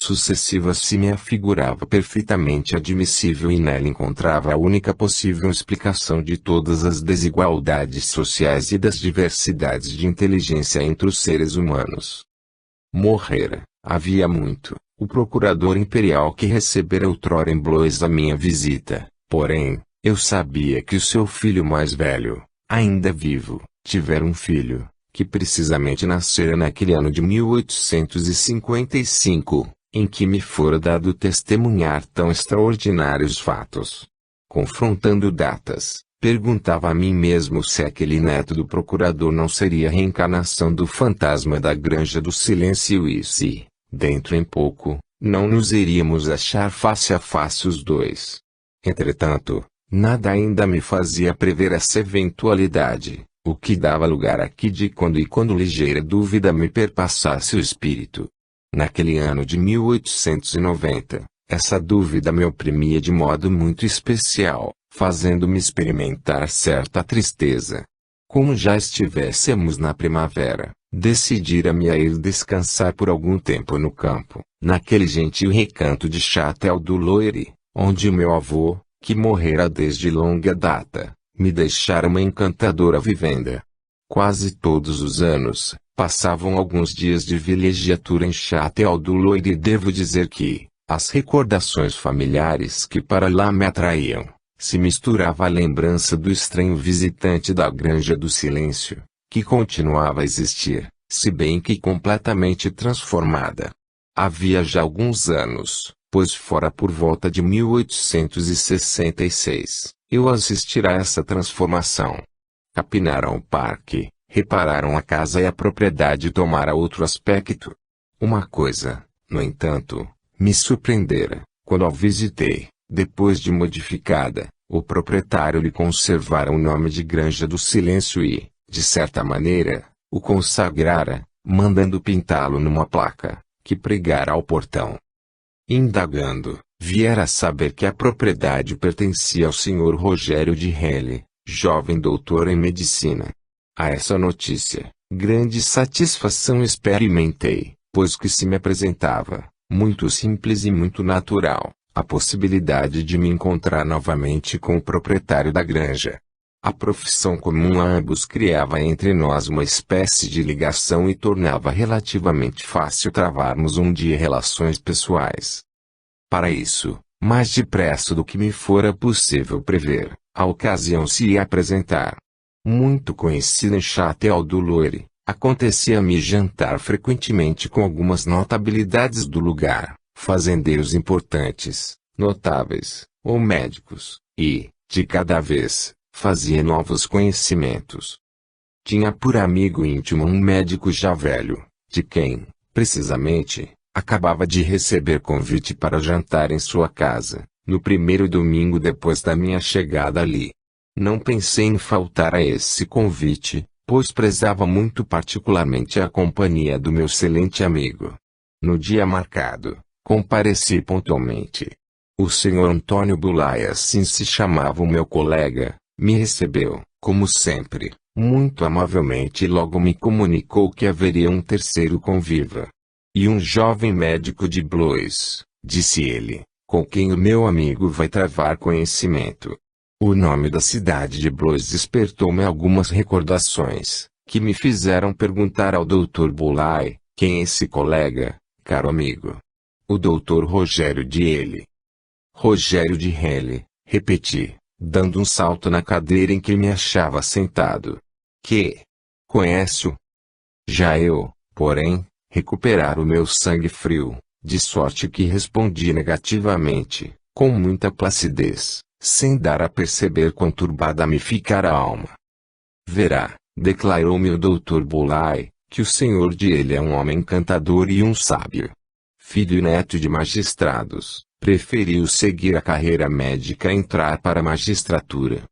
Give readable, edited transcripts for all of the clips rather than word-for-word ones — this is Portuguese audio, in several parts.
sucessivas se me afigurava perfeitamente admissível e nela encontrava a única possível explicação de todas as desigualdades sociais e das diversidades de inteligência entre os seres humanos. Morrera, havia muito, o procurador imperial que recebera outrora em Blois a minha visita, porém, eu sabia que o seu filho mais velho, ainda vivo, tivera um filho, que precisamente nascera naquele ano de 1855, em que me fora dado testemunhar tão extraordinários fatos. Confrontando datas, perguntava a mim mesmo se aquele neto do procurador não seria a reencarnação do fantasma da Granja do Silêncio e se, dentro em pouco, não nos iríamos achar face a face os dois. Entretanto, nada ainda me fazia prever essa eventualidade, o que dava lugar a que de quando em quando ligeira dúvida me perpassasse o espírito. Naquele ano de 1890, essa dúvida me oprimia de modo muito especial, fazendo-me experimentar certa tristeza. Como já estivéssemos na primavera, decidira-me a ir descansar por algum tempo no campo, naquele gentil recanto de Châtel-du-Loir, onde meu avô, que morrera desde longa data, me deixara uma encantadora vivenda. Quase todos os anos, passavam alguns dias de vilejgiatura em Châtel-du-Loir e devo dizer que, as recordações familiares que para lá me atraíam, se misturava a lembrança do estranho visitante da Granja do Silêncio, que continuava a existir, se bem que completamente transformada. Havia já alguns anos, pois fora por volta de 1866, eu assistira a essa transformação. Capinaram o parque, repararam a casa e a propriedade tomara outro aspecto. Uma coisa, no entanto, me surpreendera, quando a visitei, depois de modificada, o proprietário lhe conservara o nome de Granja do Silêncio e, de certa maneira, o consagrara, mandando pintá-lo numa placa, que pregara ao portão. Indagando, viera a saber que a propriedade pertencia ao Sr. Rogério de Helle, jovem doutor em medicina. A essa notícia, grande satisfação experimentei, pois que se me apresentava, muito simples e muito natural, a possibilidade de me encontrar novamente com o proprietário da granja. A profissão comum a ambos criava entre nós uma espécie de ligação e tornava relativamente fácil travarmos um dia relações pessoais. Para isso, mais depressa do que me fora possível prever, a ocasião se ia apresentar. Muito conhecida em Châtel-du-Loir, acontecia-me jantar frequentemente com algumas notabilidades do lugar, fazendeiros importantes, notáveis, ou médicos, e, de cada vez, fazia novos conhecimentos. Tinha por amigo íntimo um médico já velho, de quem, precisamente, acabava de receber convite para jantar em sua casa, no primeiro domingo depois da minha chegada ali. Não pensei em faltar a esse convite, pois prezava muito particularmente a companhia do meu excelente amigo. No dia marcado, compareci pontualmente. O Sr. Antônio Bulay, assim se chamava o meu colega, me recebeu, como sempre, muito amavelmente e logo me comunicou que haveria um terceiro conviva. E um jovem médico de Blois, disse ele, com quem o meu amigo vai travar conhecimento. O nome da cidade de Blois despertou-me algumas recordações, que me fizeram perguntar ao Dr. Bulay, quem é esse colega, caro amigo? O Dr. Rogério de Helle. Rogério de Helle, repeti, dando um salto na cadeira em que me achava sentado. Que? Conhece-o? Já eu, porém, recuperar o meu sangue frio, de sorte que respondi negativamente, com muita placidez, sem dar a perceber quão turbada me ficara a alma. Verá, declarou-me o Dr. Bulay, que o senhor de Helle é um homem encantador e um sábio. Filho e neto de magistrados, preferiu seguir a carreira médica a entrar para a magistratura.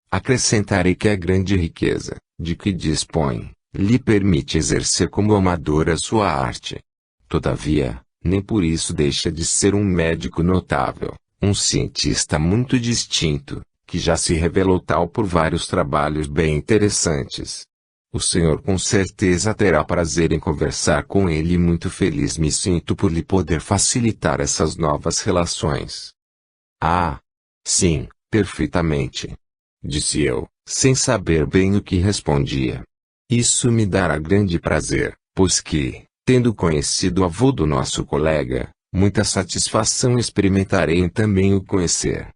Acrescentarei que a grande riqueza, de que dispõe, lhe permite exercer como amador a sua arte. Todavia, nem por isso deixa de ser um médico notável, um cientista muito distinto, que já se revelou tal por vários trabalhos bem interessantes. O senhor com certeza terá prazer em conversar com ele e muito feliz me sinto por lhe poder facilitar essas novas relações. Ah! Sim, perfeitamente. Disse eu, sem saber bem o que respondia. Isso me dará grande prazer, pois que, tendo conhecido o avô do nosso colega, muita satisfação experimentarei em também o conhecer.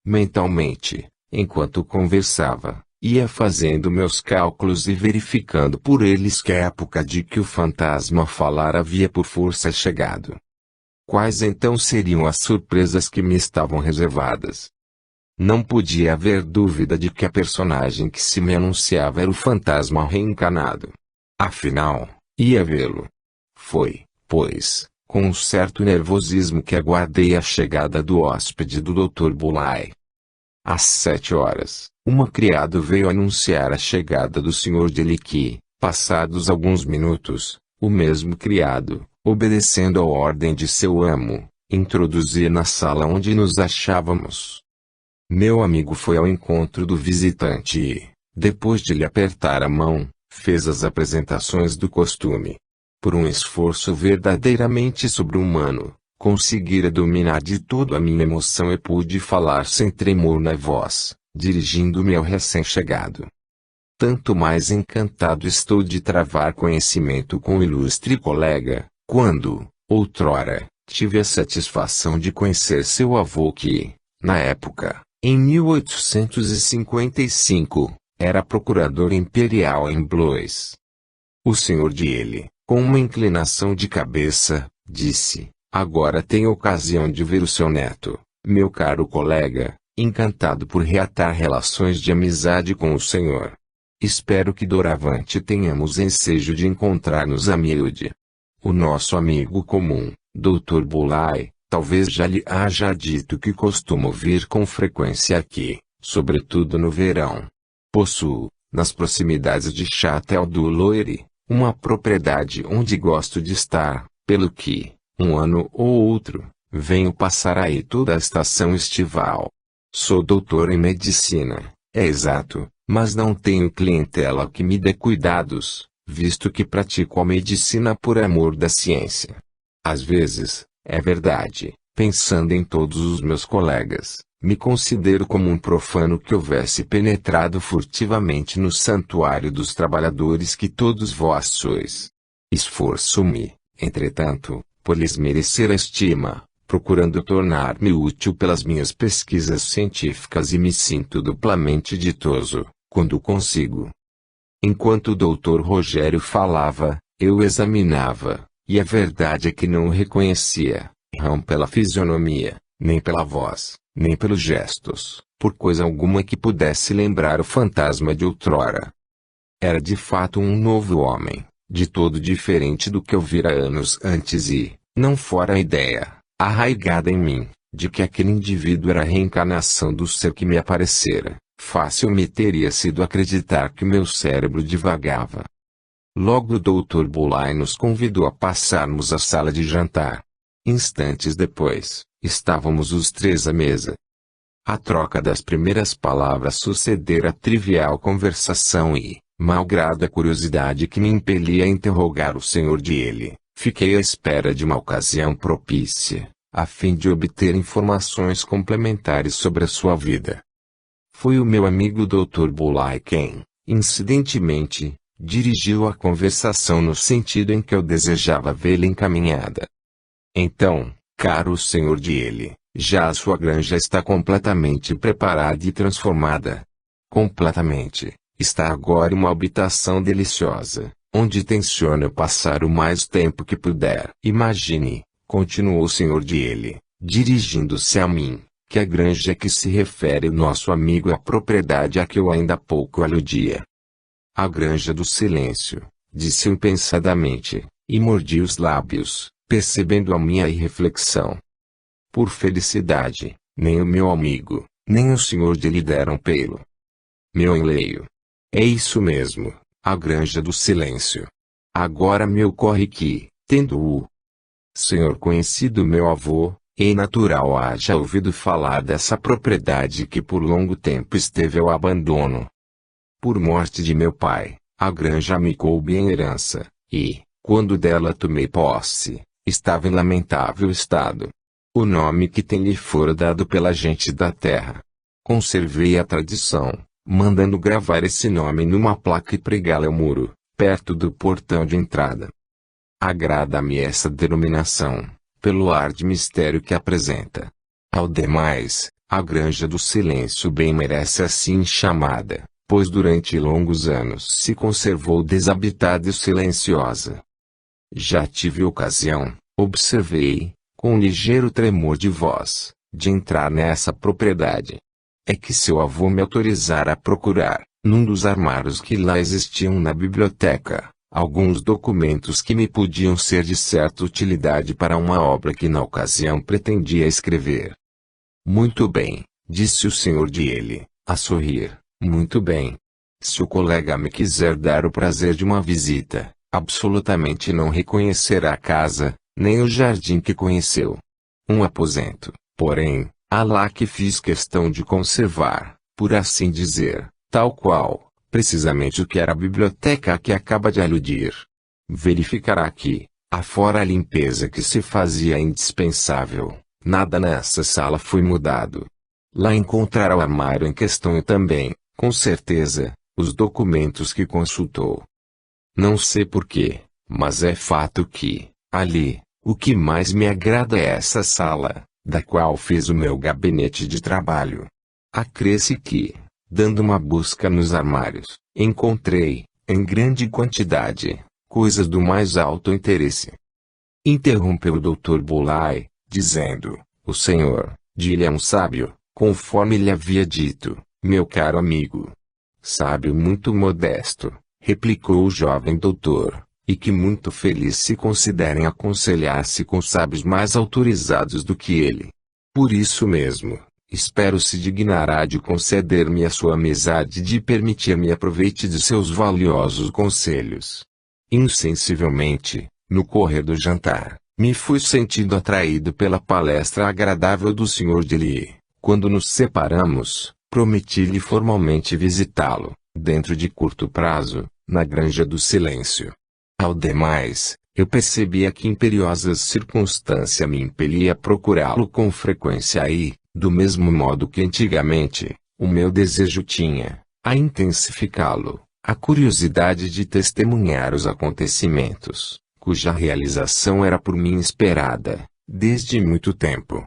Mentalmente, enquanto conversava, ia fazendo meus cálculos e verificando por eles que a época de que o fantasma falara havia por força chegado. Quais então seriam as surpresas que me estavam reservadas? Não podia haver dúvida de que a personagem que se me anunciava era o fantasma reencarnado. Afinal, ia vê-lo. Foi, pois, com um certo nervosismo que aguardei a chegada do hóspede do Dr. Bulai. Às 7 horas, uma criada veio anunciar a chegada do Sr. Deliqui. Passados alguns minutos, o mesmo criado, obedecendo à ordem de seu amo, introduzia na sala onde nos achávamos. Meu amigo foi ao encontro do visitante e, depois de lhe apertar a mão, fez as apresentações do costume. Por um esforço verdadeiramente sobre-humano, conseguira dominar de todo a minha emoção e pude falar sem tremor na voz, dirigindo-me ao recém-chegado. Tanto mais encantado estou de travar conhecimento com o ilustre colega, quando, outrora, tive a satisfação de conhecer seu avô que, na época, em 1855, era procurador imperial em Blois. O senhor de ele, com uma inclinação de cabeça, disse: agora tenho ocasião de ver o seu neto, meu caro colega, encantado por reatar relações de amizade com o senhor. Espero que doravante tenhamos ensejo de encontrar-nos a miúde. O nosso amigo comum, Dr. Bulai, talvez já lhe haja dito que costumo vir com frequência aqui, sobretudo no verão. Possuo, nas proximidades de Châtel-du-Loire, uma propriedade onde gosto de estar, pelo que, um ano ou outro, venho passar aí toda a estação estival. Sou doutor em medicina, é exato, mas não tenho clientela que me dê cuidados, visto que pratico a medicina por amor da ciência. Às vezes, é verdade, pensando em todos os meus colegas, me considero como um profano que houvesse penetrado furtivamente no santuário dos trabalhadores que todos vós sois. Esforço-me, entretanto, por lhes merecer a estima, procurando tornar-me útil pelas minhas pesquisas científicas e me sinto duplamente ditoso, quando consigo. Enquanto o Dr. Rogério falava, eu examinava, e a verdade é que não o reconhecia, não pela fisionomia, nem pela voz, nem pelos gestos, por coisa alguma que pudesse lembrar o fantasma de outrora. Era de fato um novo homem, de todo diferente do que eu vira anos antes e, não fora a ideia, arraigada em mim, de que aquele indivíduo era a reencarnação do ser que me aparecera, fácil me teria sido acreditar que meu cérebro divagava. Logo o Dr. Bulai nos convidou a passarmos à sala de jantar. Instantes depois, estávamos os três à mesa. A troca das primeiras palavras sucedera a trivial conversação e, malgrado a curiosidade que me impelia a interrogar o senhor de ele, fiquei à espera de uma ocasião propícia, a fim de obter informações complementares sobre a sua vida. Foi o meu amigo Dr. Bulai quem, incidentemente, dirigiu a conversação no sentido em que eu desejava vê-la encaminhada. Então, caro senhor de ele, já a sua granja está completamente preparada e transformada. Completamente, está agora uma habitação deliciosa, onde tenciono passar o mais tempo que puder. Imagine, continuou o senhor de ele, dirigindo-se a mim, que a granja a que se refere o nosso amigo é a propriedade a que eu ainda há pouco aludia. A granja do silêncio, disse impensadamente, e mordi os lábios, percebendo a minha irreflexão. Por felicidade, nem o meu amigo, nem o senhor de lhe deram pelo. Meu enleio. É isso mesmo, a granja do silêncio. Agora me ocorre que, tendo o senhor conhecido meu avô, é natural haja ouvido falar dessa propriedade que por longo tempo esteve ao abandono. Por morte de meu pai, A granja me coube em herança, e, quando dela tomei posse, estava em lamentável estado. O nome que tem lhe fora dado pela gente da terra. Conservei a tradição, mandando gravar esse nome numa placa e pregá-la ao muro, perto do portão de entrada. Agrada-me essa denominação, pelo ar de mistério que apresenta. Ao demais, a Granja do Silêncio bem merece assim chamada, pois durante longos anos se conservou desabitada e silenciosa. Já tive ocasião, observei, com um ligeiro tremor de voz, de entrar nessa propriedade. É que seu avô me autorizara a procurar, num dos armários que lá existiam na biblioteca, alguns documentos que me podiam ser de certa utilidade para uma obra que na ocasião pretendia escrever. Muito bem, disse o senhor de ele, a sorrir, muito bem. Se o colega me quiser dar o prazer de uma visita, absolutamente não reconhecerá a casa, nem o jardim que conheceu. Um aposento, porém, há lá que fiz questão de conservar, por assim dizer, tal qual, precisamente o que era a biblioteca a que acaba de aludir. Verificará que, afora a limpeza que se fazia indispensável, nada nessa sala foi mudado. Lá encontrará o armário em questão e também, com certeza, os documentos que consultou. Não sei porquê, mas é fato que, ali, o que mais me agrada é essa sala, da qual fiz o meu gabinete de trabalho. Acresce que, dando uma busca nos armários, encontrei, em grande quantidade, coisas do mais alto interesse. Interrompeu o Dr. Bolai, dizendo, o senhor, de-lhe é um sábio, conforme lhe havia dito, meu caro amigo. Sábio muito modesto, replicou o jovem doutor, e que muito feliz se considera em aconselhar-se com sábios mais autorizados do que ele. Por isso mesmo, espero se dignará de conceder-me a sua amizade e de permitir-me aproveite de seus valiosos conselhos. Insensivelmente, no correr do jantar, me fui sentindo atraído pela palestra agradável do Sr. de Lee. Quando nos separamos, prometi-lhe formalmente visitá-lo, dentro de curto prazo, na Granja do Silêncio. Ao demais, eu percebia que imperiosa circunstância me impelia a procurá-lo com frequência e, do mesmo modo que antigamente, o meu desejo tinha, a intensificá-lo, a curiosidade de testemunhar os acontecimentos, cuja realização era por mim esperada, desde muito tempo.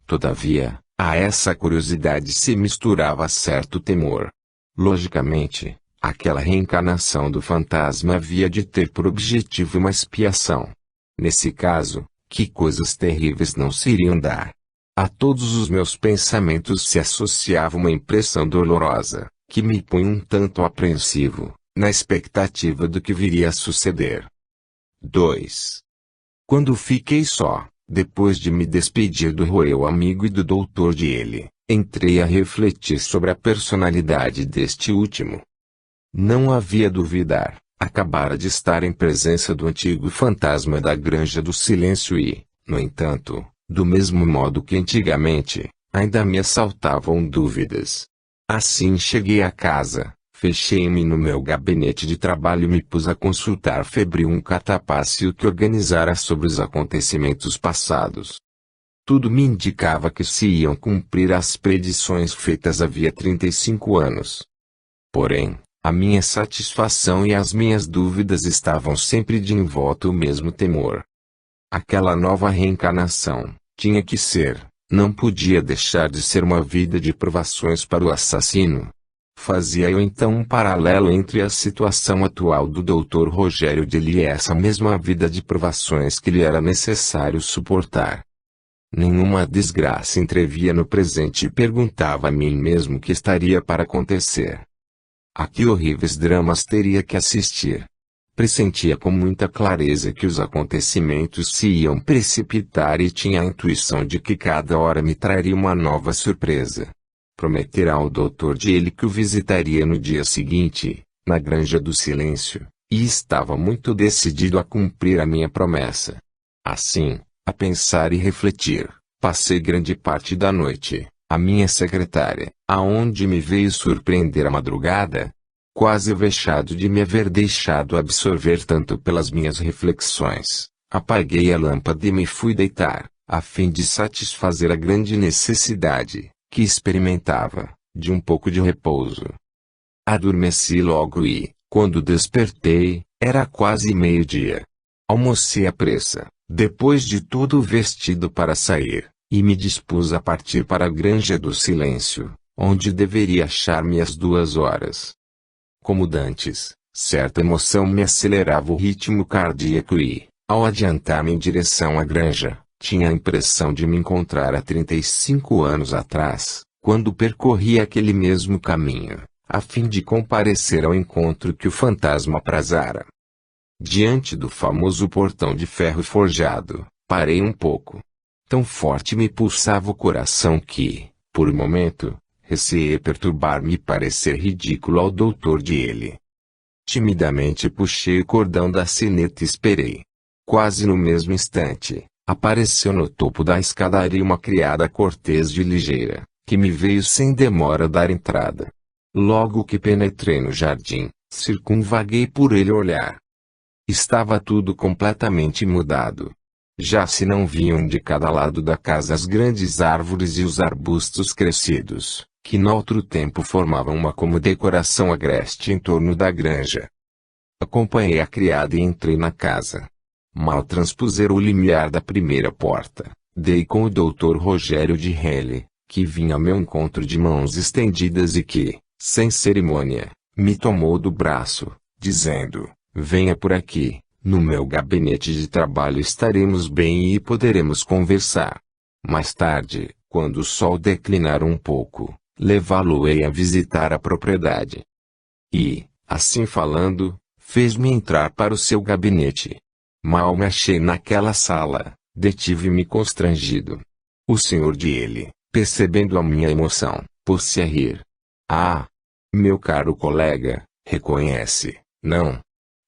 Todavia, a essa curiosidade se misturava certo temor. Logicamente, aquela reencarnação do fantasma havia de ter por objetivo uma expiação. Nesse caso, que coisas terríveis não se iriam dar? A todos os meus pensamentos se associava uma impressão dolorosa, que me punha um tanto apreensivo, na expectativa do que viria a suceder. 2. Quando fiquei só, depois de me despedir do roeu amigo e do doutor de ele, entrei a refletir sobre a personalidade deste último. Não havia duvidar, acabara de estar em presença do antigo fantasma da Granja do Silêncio e, no entanto, do mesmo modo que antigamente, ainda me assaltavam dúvidas. Assim cheguei a casa, fechei-me no meu gabinete de trabalho e me pus a consultar febril um catapácio que organizara sobre os acontecimentos passados. Tudo me indicava que se iam cumprir as predições feitas havia 35 anos. Porém, a minha satisfação e as minhas dúvidas estavam sempre de envolta o mesmo temor. Aquela nova reencarnação, tinha que ser, não podia deixar de ser uma vida de provações para o assassino. Fazia eu então um paralelo entre a situação atual do Dr. Rogério de Lee e essa mesma vida de provações que lhe era necessário suportar. Nenhuma desgraça entrevia no presente e perguntava a mim mesmo o que estaria para acontecer. A que horríveis dramas teria que assistir. Pressentia com muita clareza que os acontecimentos se iam precipitar e tinha a intuição de que cada hora me traria uma nova surpresa. Prometera ao doutor de ele que o visitaria no dia seguinte, na Granja do Silêncio, e estava muito decidido a cumprir a minha promessa. Assim, a pensar e refletir, passei grande parte da noite. A minha secretária, aonde me veio surpreender à madrugada. quase vexado de me haver deixado absorver tanto pelas minhas reflexões. Apaguei a lâmpada e me fui deitar, a fim de satisfazer a grande necessidade, que experimentava, de um pouco de repouso. Adormeci logo e, quando despertei, era quase meio-dia. Almocei à pressa, depois de todo vestido para sair, e me dispus a partir para a Granja do Silêncio, onde deveria achar-me às 2 horas. Como dantes, certa emoção me acelerava o ritmo cardíaco e, ao adiantar-me em direção à granja, tinha a impressão de me encontrar há 35 anos atrás, quando percorria aquele mesmo caminho, a fim de comparecer ao encontro que o fantasma aprazara. Diante do famoso portão de ferro forjado, parei um pouco. Tão forte me pulsava o coração que, por um momento, receei perturbar-me e parecer ridículo ao doutor de ele. Timidamente puxei o cordão da sineta e esperei. Quase no mesmo instante, apareceu no topo da escadaria uma criada cortês e ligeira, que me veio sem demora dar entrada. Logo que penetrei no jardim, circunvaguei por ele o olhar. Estava tudo completamente mudado. Já se não viam de cada lado da casa as grandes árvores e os arbustos crescidos, que noutro tempo formavam uma como decoração agreste em torno da granja. Acompanhei a criada e entrei na casa. Mal transpuser o limiar da primeira porta, dei com o Dr. Rogério de Helle, que vinha ao meu encontro de mãos estendidas e que, sem cerimônia, me tomou do braço, dizendo: "Venha por aqui, no meu gabinete de trabalho estaremos bem e poderemos conversar. Mais tarde, quando o sol declinar um pouco, levá-lo-ei a visitar a propriedade." E, assim falando, fez-me entrar para o seu gabinete. Mal me achei naquela sala, detive-me constrangido. O senhor de ele, percebendo a minha emoção, pôs-se a rir. "Ah, meu caro colega, reconhece, não?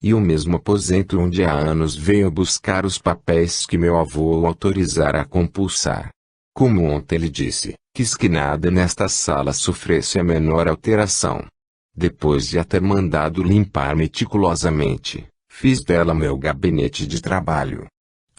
E o mesmo aposento onde há anos veio buscar os papéis que meu avô o autorizara a compulsar. Como ontem lhe disse, quis que nada nesta sala sofresse a menor alteração. Depois de a ter mandado limpar meticulosamente, fiz dela meu gabinete de trabalho.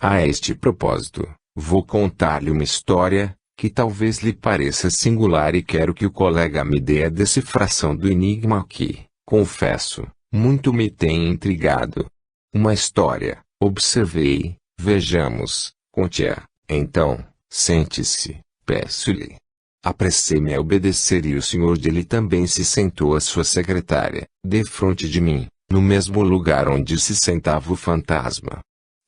A este propósito, vou contar-lhe uma história, que talvez lhe pareça singular e quero que o colega me dê a decifração do enigma que, confesso, muito me tem intrigado. Uma história, observei, vejamos, conte-a, então, sente-se, peço-lhe." Apressei-me a obedecer e o senhor dele também se sentou à sua secretária, defronte de mim, no mesmo lugar onde se sentava o fantasma.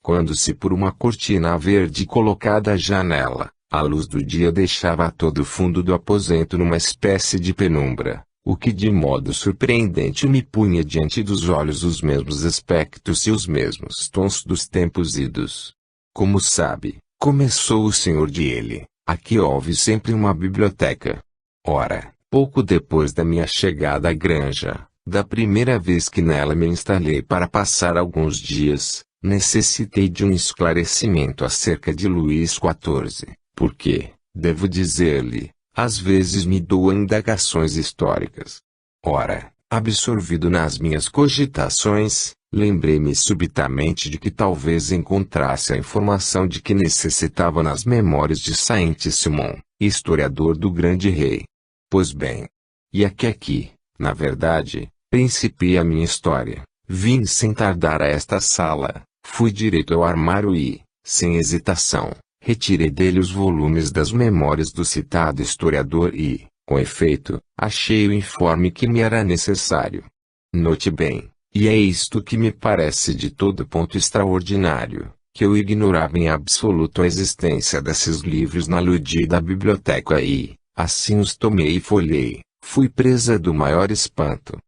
Quando-se por uma cortina verde colocada à janela, a luz do dia deixava todo o fundo do aposento numa espécie de penumbra, o que de modo surpreendente me punha diante dos olhos os mesmos aspectos e os mesmos tons dos tempos idos. "Como sabe", começou o senhor de ele, "aqui houve sempre uma biblioteca. Ora, pouco depois da minha chegada à granja, da primeira vez que nela me instalei para passar alguns dias, necessitei de um esclarecimento acerca de Luís XIV, porque, devo dizer-lhe, às vezes me dou a indagações históricas. Ora, absorvido nas minhas cogitações, lembrei-me subitamente de que talvez encontrasse a informação de que necessitava nas memórias de Saint-Simon, historiador do grande rei. Pois bem, e aqui, na verdade, principiei a minha história. Vim sem tardar a esta sala, fui direito ao armário e, sem hesitação, retirei dele os volumes das memórias do citado historiador e, com efeito, achei o informe que me era necessário. Note bem, e é isto que me parece de todo ponto extraordinário, que eu ignorava em absoluto a existência desses livros na aludida biblioteca e, assim os tomei e folhei, fui presa do maior espanto.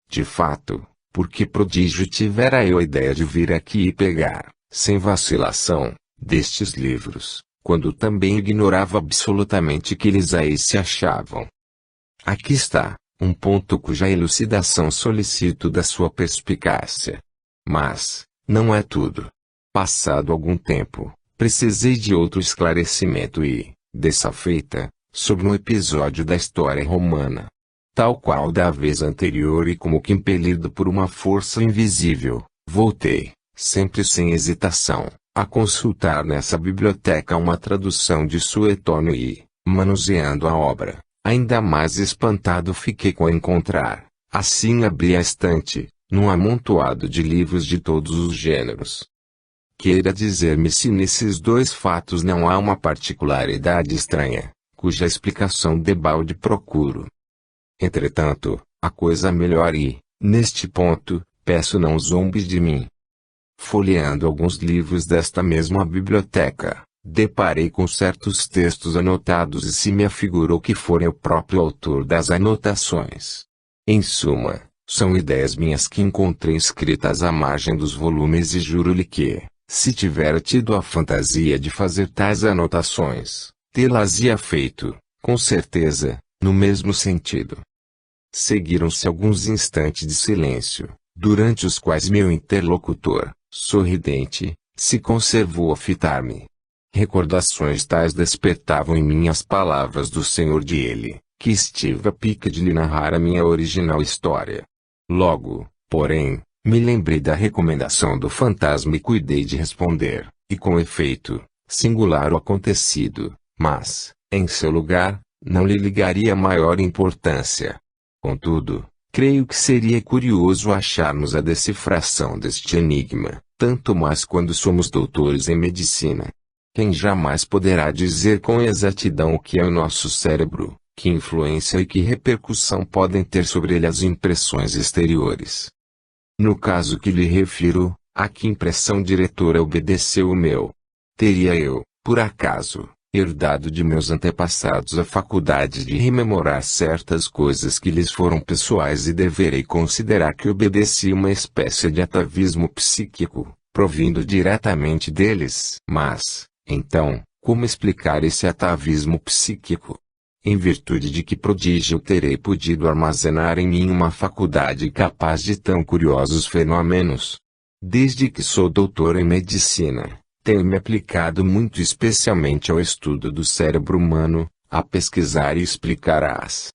De fato, por que prodígio tivera eu a ideia de vir aqui e pegar, sem vacilação, destes livros, quando também ignorava absolutamente que eles aí se achavam? Aqui está, um ponto cuja elucidação solicito da sua perspicácia. Mas, não é tudo. Passado algum tempo, precisei de outro esclarecimento e, dessa feita, sobre um episódio da história romana. tal qual da vez anterior e como que impelido por uma força invisível, voltei, sempre sem hesitação, a consultar nessa biblioteca uma tradução de Suetonio e, manuseando a obra, ainda mais espantado fiquei com a encontrar, assim abri a estante, num amontoado de livros de todos os gêneros. Queira dizer-me se nesses dois fatos não há uma particularidade estranha, cuja explicação debalde procuro. Entretanto, a coisa melhor e, neste ponto, peço não zombes de mim. Folheando alguns livros desta mesma biblioteca, deparei com certos textos anotados e se me afigurou que fora o próprio autor das anotações. Em suma, são ideias minhas que encontrei escritas à margem dos volumes e juro-lhe que, se tivera tido a fantasia de fazer tais anotações, tê-las-ia feito, com certeza, no mesmo sentido. Seguiram-se alguns instantes de silêncio, durante os quais meu interlocutor, sorridente, se conservou a fitar-me. Recordações tais despertavam em mim as palavras do senhor de ele, que estive a pique de lhe narrar a minha original história. Logo, porém, me lembrei da recomendação do fantasma e cuidei de responder, e com efeito, singular o acontecido, mas, em seu lugar, não lhe ligaria maior importância. Contudo, creio que seria curioso acharmos a decifração deste enigma, tanto mais quando somos doutores em medicina. Quem jamais poderá dizer com exatidão o que é o nosso cérebro, que influência e que repercussão podem ter sobre ele as impressões exteriores? No caso que lhe refiro, a que impressão diretora obedeceu o meu? Teria eu, por acaso, herdado de meus antepassados a faculdade de rememorar certas coisas que lhes foram pessoais e deverei considerar que obedeci uma espécie de atavismo psíquico, provindo diretamente deles? Mas, então, como explicar esse atavismo psíquico? Em virtude de que prodígio terei podido armazenar em mim uma faculdade capaz de tão curiosos fenômenos? Desde que sou doutor em medicina, tenho me aplicado muito especialmente ao estudo do cérebro humano, a pesquisar e explicar as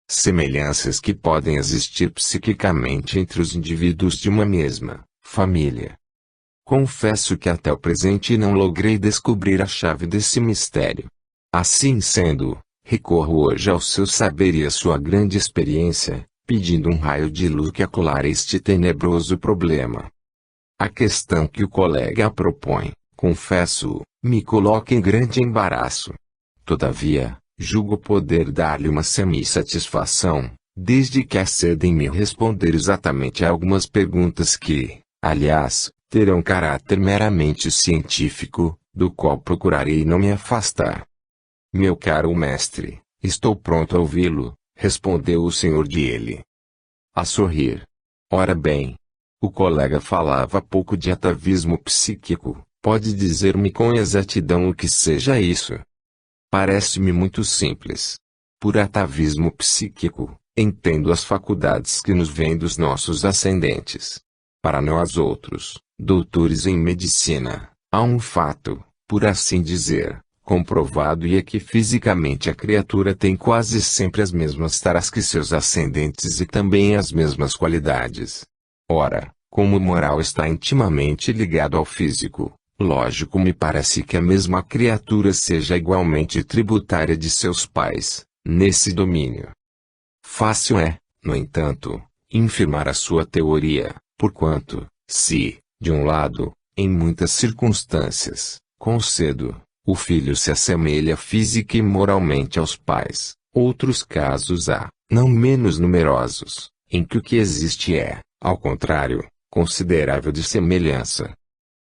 semelhanças que podem existir psiquicamente entre os indivíduos de uma mesma família. Confesso que até o presente não logrei descobrir a chave desse mistério. Assim sendo, recorro hoje ao seu saber e à sua grande experiência, pedindo um raio de luz que aclare este tenebroso problema. A questão que o colega propõe, confesso, me coloca em grande embaraço. Todavia, julgo poder dar-lhe uma semi-satisfação, desde que aceda em me responder exatamente a algumas perguntas que, aliás, terão caráter meramente científico, do qual procurarei não me afastar. Meu caro mestre, estou pronto a ouvi-lo, respondeu o senhor de ele, a sorrir. Ora bem, o colega falava pouco de atavismo psíquico, pode dizer-me com exatidão o que seja isso? Parece-me muito simples. Por atavismo psíquico, entendo as faculdades que nos vêm dos nossos ascendentes. Para nós outros, doutores em medicina, há um fato, por assim dizer, comprovado e é que fisicamente a criatura tem quase sempre as mesmas taras que seus ascendentes e também as mesmas qualidades. Ora, como o moral está intimamente ligado ao físico, lógico me parece que a mesma criatura seja igualmente tributária de seus pais, nesse domínio. Fácil é, no entanto, infirmar a sua teoria, porquanto, se, de um lado, em muitas circunstâncias, concedo, o filho se assemelha física e moralmente aos pais, outros casos há, não menos numerosos, em que o que existe é, ao contrário, considerável dissemelhança.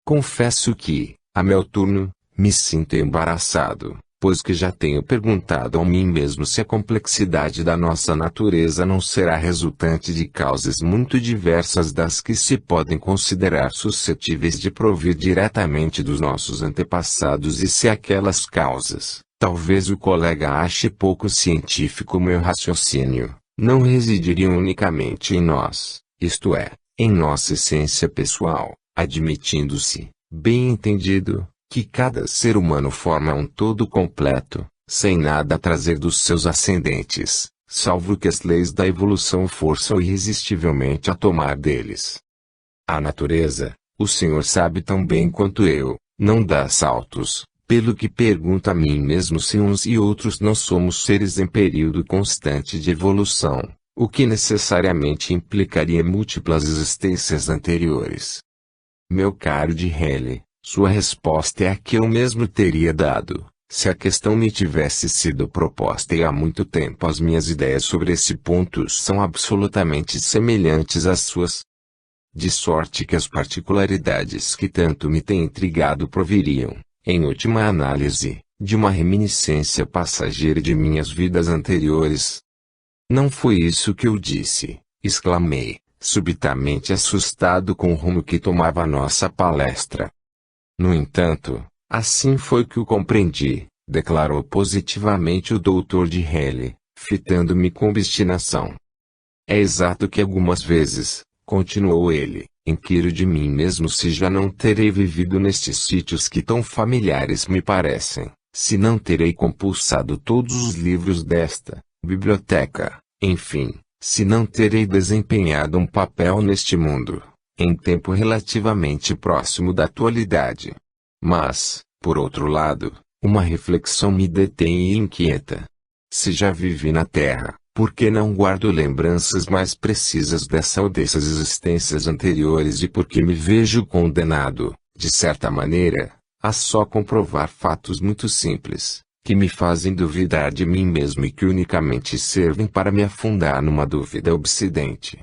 Confesso que, a meu turno, me sinto embaraçado, pois que já tenho perguntado a mim mesmo se a complexidade da nossa natureza não será resultante de causas muito diversas das que se podem considerar suscetíveis de provir diretamente dos nossos antepassados e se aquelas causas, talvez o colega ache pouco científico meu raciocínio, não residiriam unicamente em nós, isto é, em nossa essência pessoal, admitindo-se, bem entendido, que cada ser humano forma um todo completo, sem nada a trazer dos seus ascendentes, salvo que as leis da evolução forçam irresistivelmente a tomar deles. A natureza, o Senhor sabe tão bem quanto eu, não dá saltos, pelo que pergunto a mim mesmo se uns e outros não somos seres em período constante de evolução, o que necessariamente implicaria múltiplas existências anteriores. Meu caro de Halley, sua resposta é a que eu mesmo teria dado, se a questão me tivesse sido proposta e há muito tempo. As minhas ideias sobre esse ponto são absolutamente semelhantes às suas. De sorte que as particularidades que tanto me têm intrigado proviriam, em última análise, de uma reminiscência passageira de minhas vidas anteriores. Não foi isso que eu disse, exclamei, subitamente assustado com o rumo que tomava a nossa palestra. No entanto, assim foi que o compreendi, declarou positivamente o Dr. de Halley, fitando-me com obstinação. É exato que algumas vezes, continuou ele, inquiro de mim mesmo se já não terei vivido nestes sítios que tão familiares me parecem, se não terei compulsado todos os livros desta biblioteca, enfim, se não terei desempenhado um papel neste mundo, em tempo relativamente próximo da atualidade. Mas, por outro lado, uma reflexão me detém e inquieta. Se já vivi na Terra, por que não guardo lembranças mais precisas dessa ou dessas existências anteriores e por que me vejo condenado, de certa maneira, a só comprovar fatos muito simples, que me fazem duvidar de mim mesmo e que unicamente servem para me afundar numa dúvida obsidente?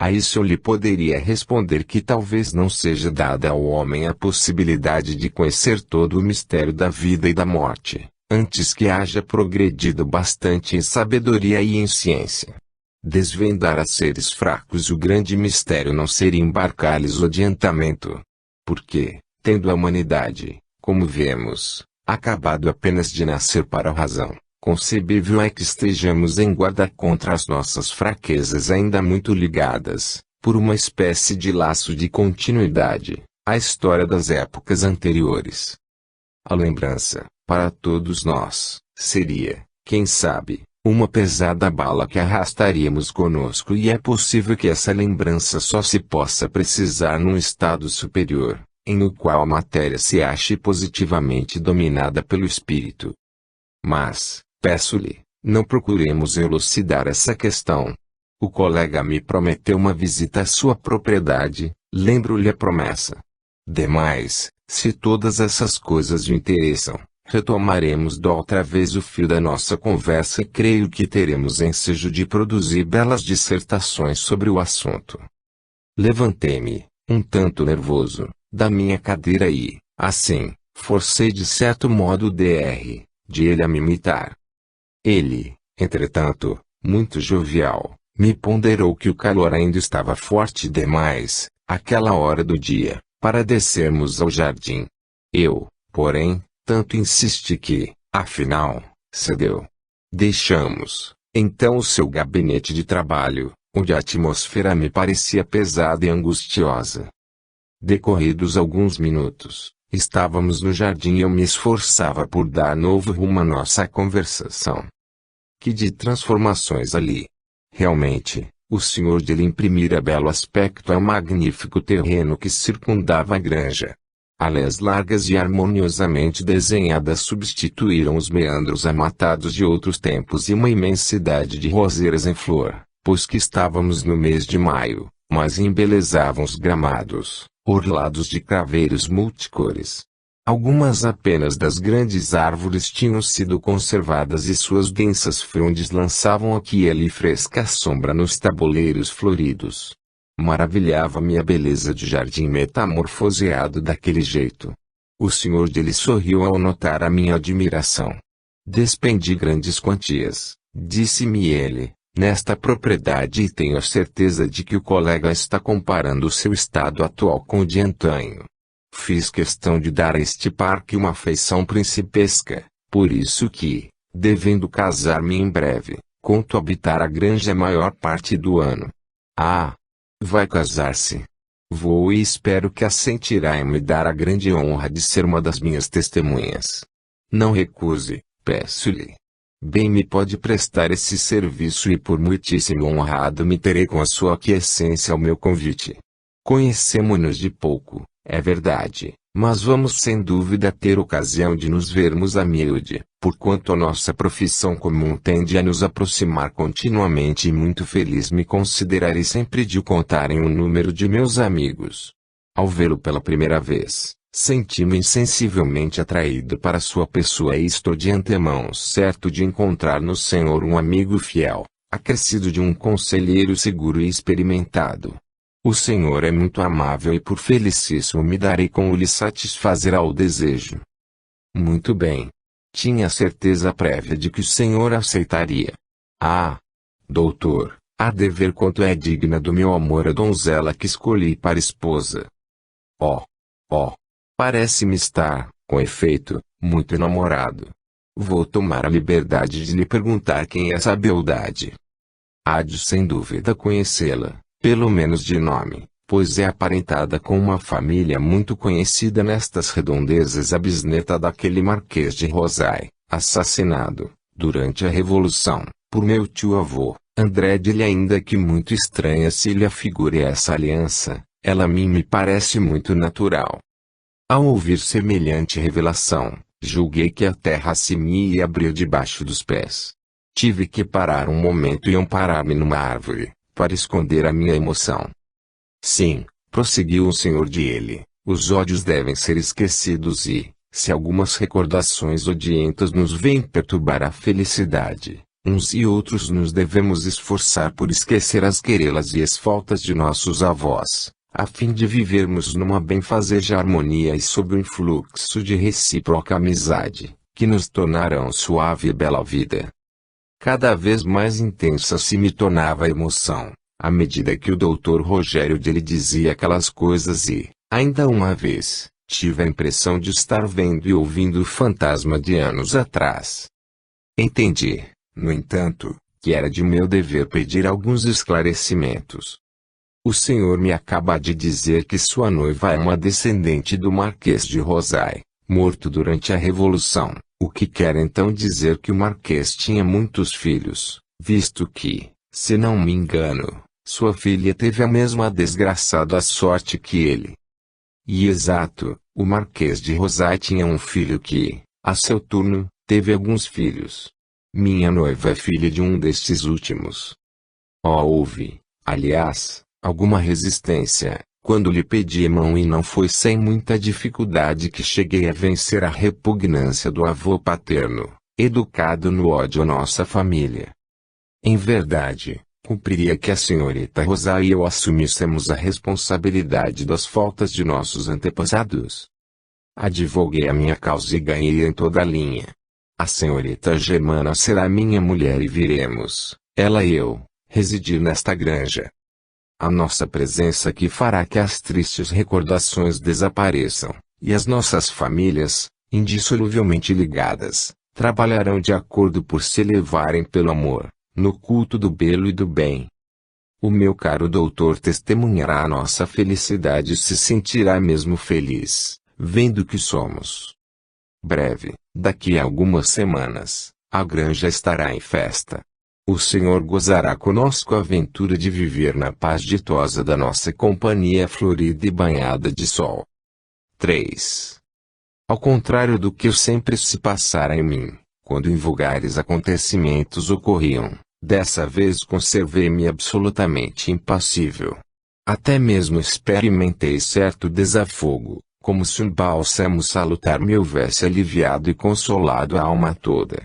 A isso eu lhe poderia responder que talvez não seja dada ao homem a possibilidade de conhecer todo o mistério da vida e da morte, antes que haja progredido bastante em sabedoria e em ciência. Desvendar a seres fracos o grande mistério não seria embarcar-lhes o adiantamento. Porque, tendo a humanidade, como vemos, acabado apenas de nascer para a razão, concebível é que estejamos em guarda contra as nossas fraquezas ainda muito ligadas, por uma espécie de laço de continuidade, à história das épocas anteriores. A lembrança, para todos nós, seria, quem sabe, uma pesada bala que arrastaríamos conosco e é possível que essa lembrança só se possa precisar num estado superior, no qual a matéria se ache positivamente dominada pelo espírito. Mas, peço-lhe, não procuremos elucidar essa questão. O colega me prometeu uma visita à sua propriedade, lembro-lhe a promessa. Demais, se todas essas coisas lhe interessam, retomaremos da outra vez o fio da nossa conversa e creio que teremos ensejo de produzir belas dissertações sobre o assunto. Levantei-me, um tanto nervoso, da minha cadeira e, assim, forcei de certo modo o Dr. de ele a me imitar. Ele, entretanto, muito jovial, me ponderou que o calor ainda estava forte demais, àquela hora do dia, para descermos ao jardim. Eu, porém, tanto insisti que, afinal, cedeu. Deixamos, então o seu gabinete de trabalho, onde a atmosfera me parecia pesada e angustiosa. Decorridos alguns minutos, estávamos no jardim e eu me esforçava por dar novo rumo à nossa conversação. Que de transformações ali! Realmente, o senhor de lhe imprimira belo aspecto ao magnífico terreno que circundava a granja. Alés largas e harmoniosamente desenhadas substituíram os meandros amatados de outros tempos e uma imensidade de roseiras em flor, pois que estávamos no mês de maio, mas embelezavam os gramados, orlados de craveiros multicores. Algumas apenas das grandes árvores tinham sido conservadas e suas densas frondes lançavam aqui e ali fresca sombra nos tabuleiros floridos. Maravilhava-me a beleza de jardim metamorfoseado daquele jeito. O senhor dele sorriu ao notar a minha admiração. Despendi grandes quantias, disse-me ele, nesta propriedade e tenho a certeza de que o colega está comparando o seu estado atual com o de antanho. Fiz questão de dar a este parque uma feição principesca, por isso que, devendo casar-me em breve, conto habitar a granja a maior parte do ano. Ah! Vai casar-se. Vou e espero que assentirá em me dar a grande honra de ser uma das minhas testemunhas. Não recuse, peço-lhe. bem me pode prestar esse serviço e por muitíssimo honrado me terei com a sua aquiescência ao meu convite. Conhecemo-nos de pouco, é verdade, mas vamos sem dúvida ter ocasião de nos vermos a miúde, porquanto a nossa profissão comum tende a nos aproximar continuamente e muito feliz me considerarei sempre de o contar em um número de meus amigos. Ao vê-lo pela primeira vez, senti-me insensivelmente atraído para sua pessoa e estou de antemão certo de encontrar no Senhor um amigo fiel, acrescido de um conselheiro seguro e experimentado. O Senhor é muito amável e por felicíssimo me darei com o lhe satisfazer ao desejo. Muito bem. Tinha certeza prévia de que o Senhor aceitaria. Ah! Doutor, há de ver quanto é digna do meu amor a donzela que escolhi para esposa. Oh! Oh! Parece-me estar, com efeito, muito enamorado. Vou tomar a liberdade de lhe perguntar quem é essa beldade. Há de sem dúvida conhecê-la, pelo menos de nome, pois é aparentada com uma família muito conhecida nestas redondezas, a bisneta daquele Marquês de Rosai, assassinado, durante a Revolução, por meu tio-avô, André de. Ainda que muito estranha se lhe afigure essa aliança, ela a mim me parece muito natural. Ao ouvir semelhante revelação, julguei que a terra se me abriu debaixo dos pés. Tive que parar um momento e amparar-me numa árvore, para esconder a minha emoção. Sim, prosseguiu o senhor de ele, os ódios devem ser esquecidos e, se algumas recordações odientas nos vêm perturbar a felicidade, uns e outros nos devemos esforçar por esquecer as querelas e as faltas de nossos avós, a fim de vivermos numa benfazeja harmonia e sob o influxo de recíproca amizade, que nos tornarão suave e bela vida. Cada vez mais intensa se me tornava a emoção, à medida que o Dr. Rogério lhe dizia aquelas coisas e, ainda uma vez, tive a impressão de estar vendo e ouvindo o fantasma de anos atrás. Entendi, no entanto, que era de meu dever pedir alguns esclarecimentos. O senhor me acaba de dizer que sua noiva é uma descendente do Marquês de Rosai, morto durante a Revolução, o que quer então dizer que o Marquês tinha muitos filhos, visto que, se não me engano, sua filha teve a mesma desgraçada sorte que ele. E exato, o Marquês de Rosai tinha um filho que, a seu turno, teve alguns filhos. Minha noiva é filha de um destes últimos. Oh, houve, aliás, alguma resistência, quando lhe pedi a mão e não foi sem muita dificuldade que cheguei a vencer a repugnância do avô paterno, educado no ódio à nossa família. Em verdade, cumpriria que a senhorita Rosa e eu assumíssemos a responsabilidade das faltas de nossos antepassados. Advoguei a minha causa e ganhei em toda a linha. A senhorita Germana será minha mulher e viremos, ela e eu, residir nesta granja. A nossa presença aqui fará que as tristes recordações desapareçam, e as nossas famílias, indissoluvelmente ligadas, trabalharão de acordo por se elevarem pelo amor, no culto do belo e do bem. O meu caro doutor testemunhará a nossa felicidade e se sentirá mesmo feliz, vendo que somos. Breve, daqui a algumas semanas, a granja estará em festa. O senhor gozará conosco a aventura de viver na paz ditosa da nossa companhia florida e banhada de sol. 3. Ao contrário do que sempre se passara em mim, quando invulgares acontecimentos ocorriam, dessa vez conservei-me absolutamente impassível. Até mesmo experimentei certo desafogo, como se um bálsamo salutar me houvesse aliviado e consolado a alma toda.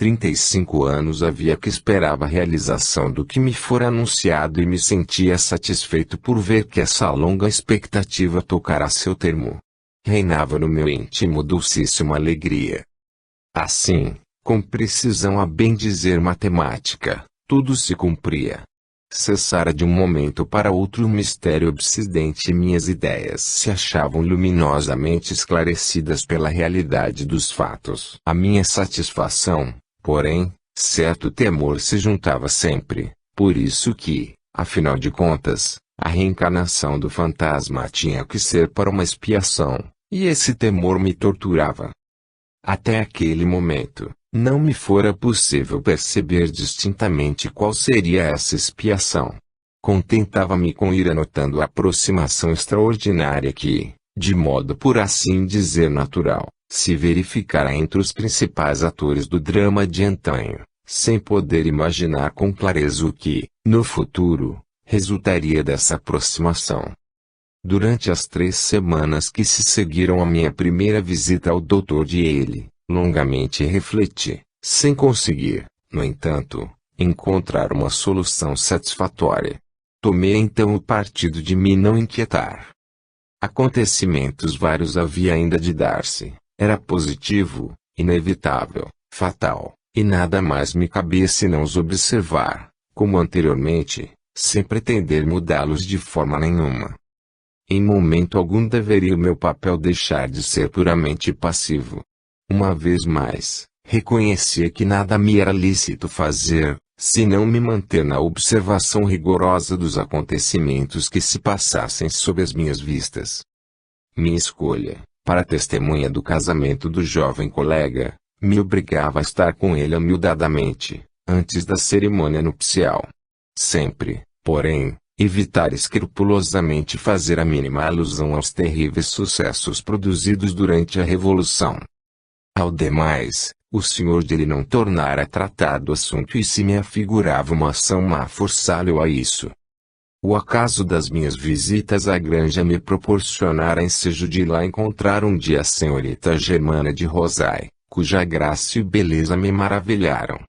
35 anos havia que esperava a realização do que me fora anunciado e me sentia satisfeito por ver que essa longa expectativa tocara seu termo. Reinava no meu íntimo dulcíssima alegria. Assim, com precisão a bem dizer matemática, tudo se cumpria. Cessara de um momento para outro o mistério obsidente e minhas ideias se achavam luminosamente esclarecidas pela realidade dos fatos. A minha satisfação, porém, certo temor se juntava sempre, por isso que, afinal de contas, a reencarnação do fantasma tinha que ser para uma expiação, e esse temor me torturava. Até aquele momento, não me fora possível perceber distintamente qual seria essa expiação. Contentava-me com ir anotando a aproximação extraordinária que, de modo por assim dizer natural, se verificara entre os principais atores do drama de antanho, sem poder imaginar com clareza o que, no futuro, resultaria dessa aproximação. Durante as 3 semanas que se seguiram à minha primeira visita ao Dr. Daly, longamente refleti, sem conseguir, no entanto, encontrar uma solução satisfatória. Tomei então o partido de me não inquietar. Acontecimentos vários havia ainda de dar-se, era positivo, inevitável, fatal, e nada mais me cabia senão os observar, como anteriormente, sem pretender mudá-los de forma nenhuma. Em momento algum deveria o meu papel deixar de ser puramente passivo. Uma vez mais, reconhecia que nada me era lícito fazer, senão me manter na observação rigorosa dos acontecimentos que se passassem sob as minhas vistas. Minha escolha, para testemunha do casamento do jovem colega, me obrigava a estar com ele amiudadamente, antes da cerimônia nupcial. Sempre, porém, evitar escrupulosamente fazer a mínima alusão aos terríveis sucessos produzidos durante a Revolução. Ao demais, o Sr. Daly não tornara tratado o assunto e se me afigurava uma ação má forçá-lo a isso. O acaso das minhas visitas à granja me proporcionara ensejo de ir lá encontrar um dia a senhorita Germana de Rosai, cuja graça e beleza me maravilharam.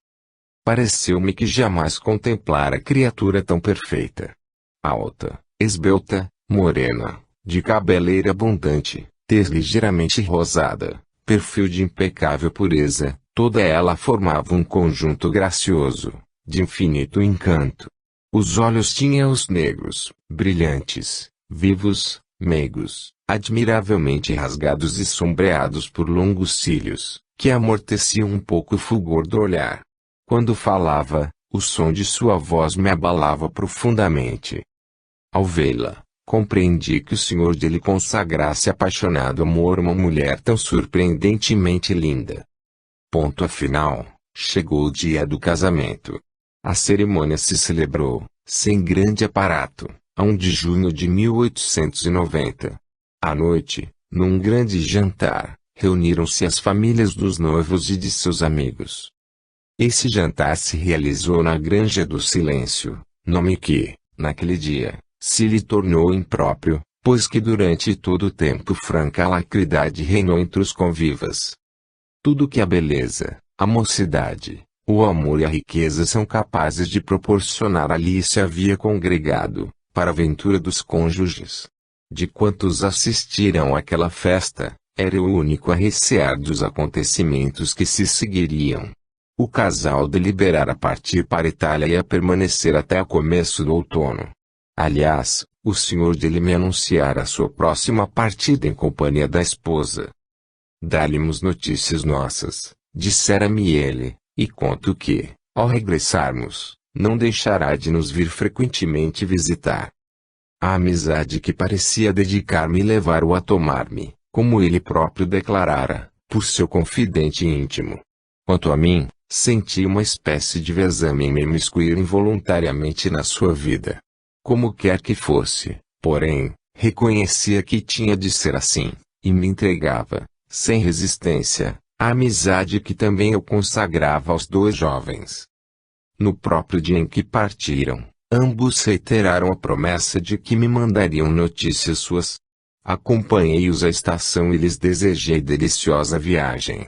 Pareceu-me que jamais contemplara criatura tão perfeita. Alta, esbelta, morena, de cabeleira abundante, tez ligeiramente rosada, perfil de impecável pureza, toda ela formava um conjunto gracioso, de infinito encanto. Os olhos tinha-os negros, brilhantes, vivos, meigos, admiravelmente rasgados e sombreados por longos cílios, que amorteciam um pouco o fulgor do olhar. Quando falava, o som de sua voz me abalava profundamente. Ao vê-la, compreendi que o Sr. Daly consagrasse apaixonado amor a uma mulher tão surpreendentemente linda. Ponto final, chegou o dia do casamento. A cerimônia se celebrou, sem grande aparato, a 1 de junho de 1890. À noite, num grande jantar, reuniram-se as famílias dos noivos e de seus amigos. Esse jantar se realizou na Granja do Silêncio, nome que, naquele dia, se lhe tornou impróprio, pois que durante todo o tempo franca alacridade reinou entre os convivas. Tudo que a beleza, a mocidade, o amor e a riqueza são capazes de proporcionar ali se havia congregado, para a ventura dos cônjuges. De quantos assistiram àquela festa, era o único a recear dos acontecimentos que se seguiriam. O casal deliberara partir para a Itália e a permanecer até o começo do outono. Aliás, o Sr. Daly me anunciara a sua próxima partida em companhia da esposa. Dá-lhe-mos notícias nossas, dissera-me ele, e conto que, ao regressarmos, não deixará de nos vir frequentemente visitar. A amizade que parecia dedicar-me levara-o a tomar-me, como ele próprio declarara, por seu confidente íntimo. Quanto a mim, senti uma espécie de vexame em me imiscuir involuntariamente na sua vida. Como quer que fosse, porém, reconhecia que tinha de ser assim, e me entregava, sem resistência, à amizade que também eu consagrava aos 2 jovens. No próprio dia em que partiram, ambos reiteraram a promessa de que me mandariam notícias suas. Acompanhei-os à estação e lhes desejei deliciosa viagem.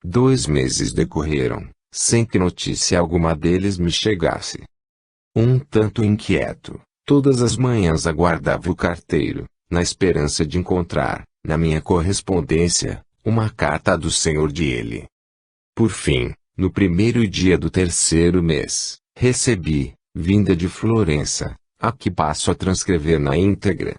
2 meses decorreram, sem que notícia alguma deles me chegasse. Um tanto inquieto, todas as manhãs aguardava o carteiro, na esperança de encontrar, na minha correspondência, uma carta do Sr. Daly. Por fim, no primeiro dia do 3º mês, recebi, vinda de Florença, a que passo a transcrever na íntegra.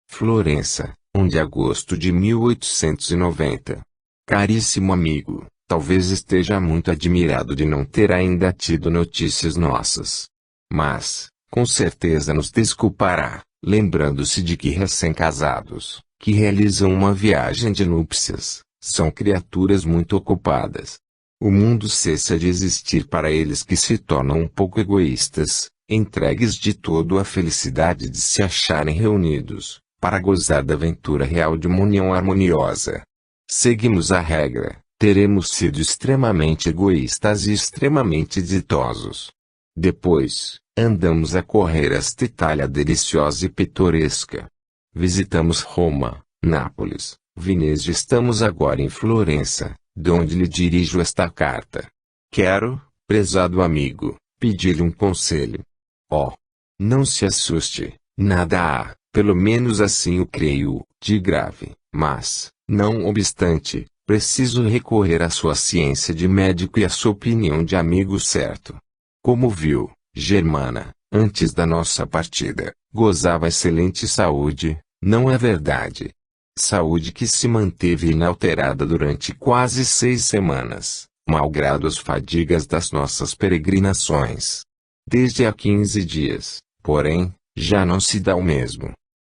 Florença, 1 de agosto de 1890. Caríssimo amigo, talvez esteja muito admirado de não ter ainda tido notícias nossas. Mas, com certeza nos desculpará, lembrando-se de que recém-casados, que realizam uma viagem de núpcias, São criaturas muito ocupadas. O mundo cessa de existir para eles que se tornam um pouco egoístas, entregues de todo à felicidade de se acharem reunidos, para gozar da aventura real de uma união harmoniosa. Seguimos a regra, teremos sido extremamente egoístas e extremamente ditosos. Depois, andamos a correr esta Itália deliciosa e pitoresca. Visitamos Roma, Nápoles, Veneza e estamos agora em Florença, de onde lhe dirijo esta carta. Quero, prezado amigo, pedir-lhe um conselho. Oh! Não se assuste, nada há, pelo menos assim o creio, de grave, mas, não obstante, preciso recorrer à sua ciência de médico e à sua opinião de amigo certo. Como viu, Germana, antes da nossa partida, gozava excelente saúde, não é verdade? Saúde que se manteve inalterada durante quase 6 semanas, malgrado as fadigas das nossas peregrinações. Desde há 15 dias, porém, já não se dá o mesmo.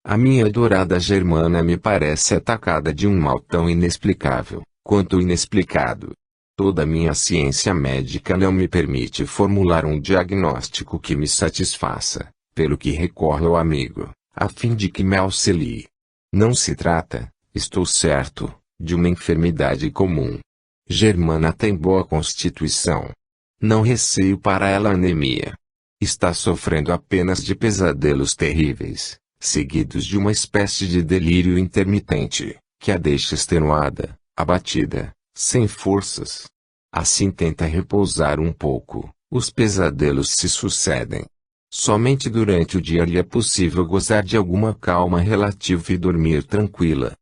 A minha adorada Germana me parece atacada de um mal tão inexplicável, quanto inexplicado. Toda a minha ciência médica não me permite formular um diagnóstico que me satisfaça, pelo que recorro ao amigo, a fim de que me auxilie. Não se trata, estou certo, de uma enfermidade comum. Germana tem boa constituição. Não receio para ela anemia. Está sofrendo apenas de pesadelos terríveis, seguidos de uma espécie de delírio intermitente, que a deixa extenuada, abatida, sem forças. Assim tenta repousar um pouco, os pesadelos se sucedem. Somente durante o dia lhe é possível gozar de alguma calma relativa e dormir tranquila.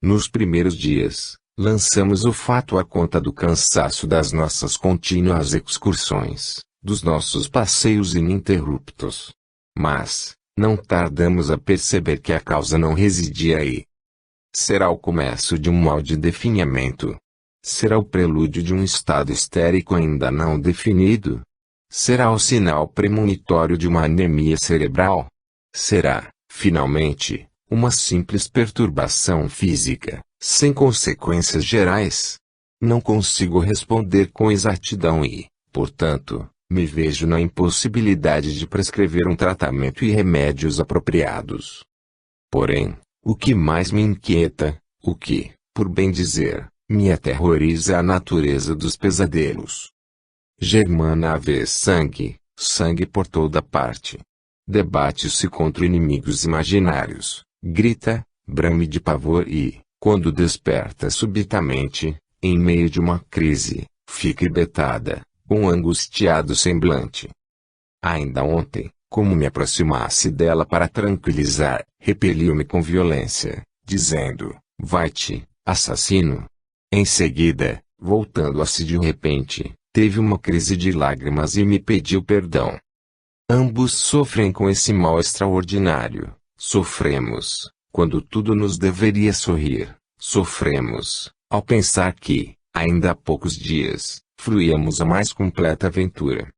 Nos primeiros dias, lançamos o fato à conta do cansaço das nossas contínuas excursões, dos nossos passeios ininterruptos. Mas, não tardamos a perceber que a causa não residia aí. Será o começo de um mal de definhamento? Será o prelúdio de um estado histérico ainda não definido? Será o sinal premonitório de uma anemia cerebral? Será, finalmente, uma simples perturbação física, sem consequências gerais? Não consigo responder com exatidão e, portanto, me vejo na impossibilidade de prescrever um tratamento e remédios apropriados. Porém, o que mais me inquieta, o que, por bem dizer, me aterroriza é a natureza dos pesadelos. Germana vê sangue, sangue por toda parte. Debate-se contra inimigos imaginários, grita, brame de pavor e, quando desperta subitamente, em meio de uma crise, fica hebetada, com angustiado semblante. Ainda ontem, como me aproximasse dela para tranquilizar, repeliu-me com violência, dizendo, vai-te, assassino. Em seguida, voltando-se de repente, teve uma crise de lágrimas e me pediu perdão. Ambos sofrem com esse mal extraordinário. Sofremos, quando tudo nos deveria sorrir. Sofremos, ao pensar que, ainda há poucos dias, fruíamos a mais completa aventura.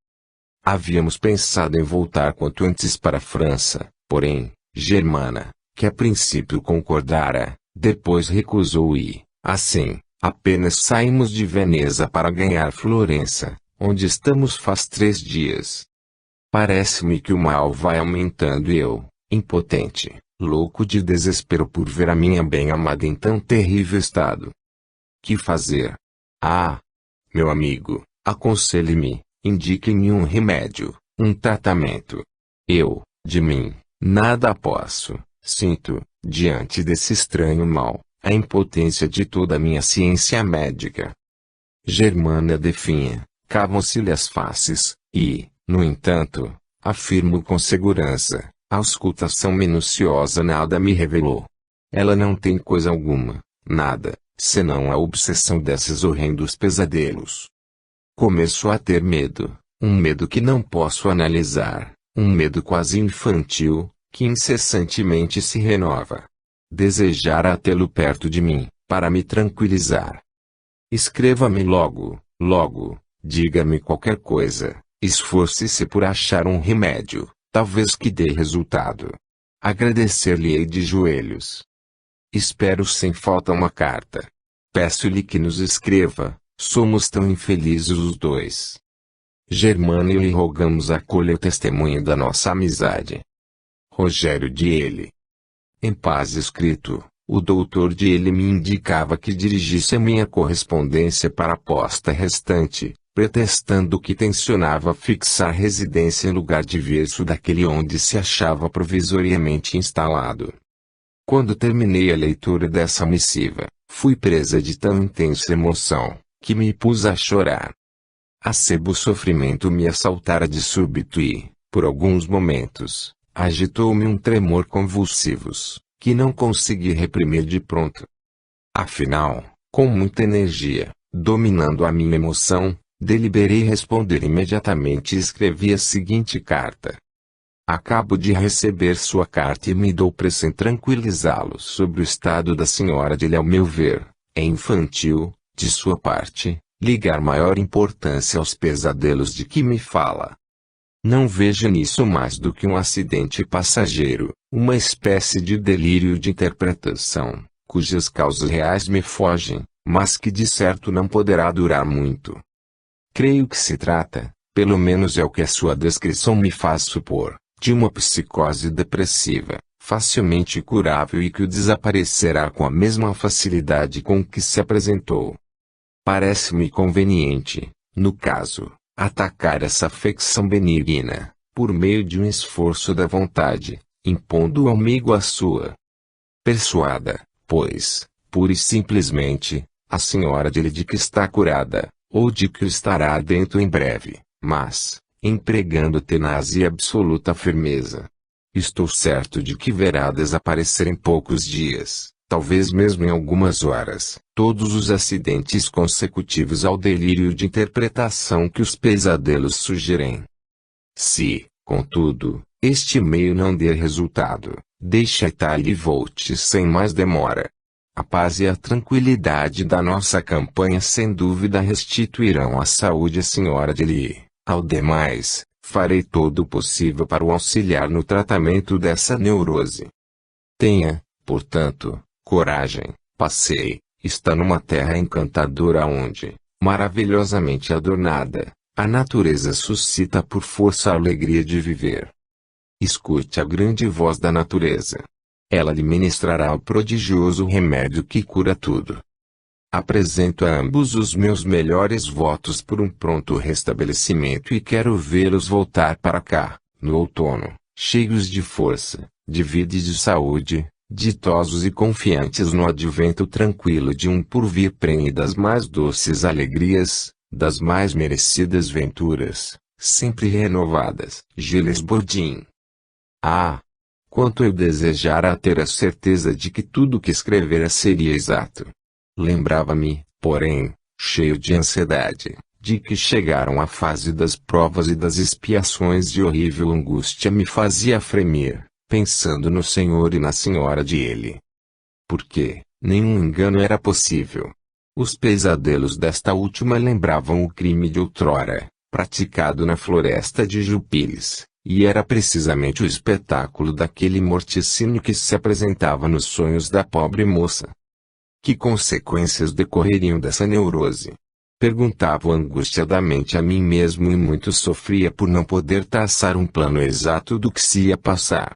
Havíamos pensado em voltar quanto antes para a França, porém, Germana, que a princípio concordara, depois recusou e, assim, apenas saímos de Veneza para ganhar Florença, onde estamos faz 3 dias. Parece-me que o mal vai aumentando e eu, impotente, louco de desespero por ver a minha bem-amada em tão terrível estado. Que fazer? Ah! Meu amigo, aconselhe-me, indique-me um remédio, um tratamento. Eu, de mim, nada posso, sinto, diante desse estranho mal, a impotência de toda a minha ciência médica. Germana definha, cavam-se-lhe as faces, e, no entanto, afirmo com segurança, a auscultação minuciosa nada me revelou. Ela não tem coisa alguma, nada, senão a obsessão desses horrendos pesadelos. Começo a ter medo, um medo que não posso analisar, um medo quase infantil, que incessantemente se renova. Desejara tê-lo perto de mim, para me tranquilizar. Escreva-me logo, logo, diga-me qualquer coisa, esforce-se por achar um remédio, talvez que dê resultado. Agradecer-lhe-ei de joelhos. Espero sem falta uma carta. Peço-lhe que nos escreva, somos tão infelizes os dois. Germana e lhe rogamos acolha o testemunho da nossa amizade. Rogério de L. Em paz escrito, o doutor de L me indicava que dirigisse a minha correspondência para a posta restante, pretextando que tencionava fixar residência em lugar diverso daquele onde se achava provisoriamente instalado. Quando terminei a leitura dessa missiva, fui presa de tão intensa emoção, que me pus a chorar. Acebo sofrimento me assaltara de súbito e, por alguns momentos, agitou-me um tremor convulsivos, que não consegui reprimir de pronto. Afinal, com muita energia, dominando a minha emoção, deliberei responder imediatamente e escrevi a seguinte carta. Acabo de receber sua carta e me dou pressa em tranquilizá-lo sobre o estado da senhora de L. Ao meu ver, é infantil, de sua parte, ligar maior importância aos pesadelos de que me fala. Não vejo nisso mais do que um acidente passageiro, uma espécie de delírio de interpretação, cujas causas reais me fogem, mas que de certo não poderá durar muito. Creio que se trata, pelo menos é o que a sua descrição me faz supor, de uma psicose depressiva, facilmente curável e que o desaparecerá com a mesma facilidade com que se apresentou. Parece-me conveniente, no caso, atacar essa afecção benigna, por meio de um esforço da vontade, impondo ao amigo a sua. Persuada, pois, pura e simplesmente, a senhora de que está curada, ou de que estará dentro em breve, mas, empregando tenaz e absoluta firmeza. Estou certo de que verá desaparecer em poucos dias, talvez mesmo em algumas horas, todos os acidentes consecutivos ao delírio de interpretação que os pesadelos sugerem. Se, contudo, este meio não der resultado, deixe a Itália e volte sem mais demora. A paz e a tranquilidade da nossa campanha sem dúvida restituirão a saúde à senhora de L. Ao demais, farei todo o possível para o auxiliar no tratamento dessa neurose. Tenha, portanto, coragem, passeie, está numa terra encantadora onde, maravilhosamente adornada, a natureza suscita por força a alegria de viver. Escute a grande voz da natureza. Ela lhe ministrará o prodigioso remédio que cura tudo. Apresento a ambos os meus melhores votos por um pronto restabelecimento e quero vê-los voltar para cá, no outono, cheios de força, de vida e de saúde, ditosos e confiantes no advento tranquilo de um porvir prenhe das mais doces alegrias, das mais merecidas venturas, sempre renovadas. Gilles Bourdin. Ah! Quanto eu desejara ter a certeza de que tudo o que escrevera seria exato. Lembrava-me, porém, cheio de ansiedade, de que chegaram a fase das provas e das expiações e horrível angústia me fazia fremir, pensando no Senhor e na Senhora de L. Porque, nenhum engano era possível. Os pesadelos desta última lembravam o crime de outrora, praticado na floresta de Jupiles, e era precisamente o espetáculo daquele morticínio que se apresentava nos sonhos da pobre moça. Que consequências decorreriam dessa neurose? Perguntava angustiadamente a mim mesmo e muito sofria por não poder traçar um plano exato do que se ia passar.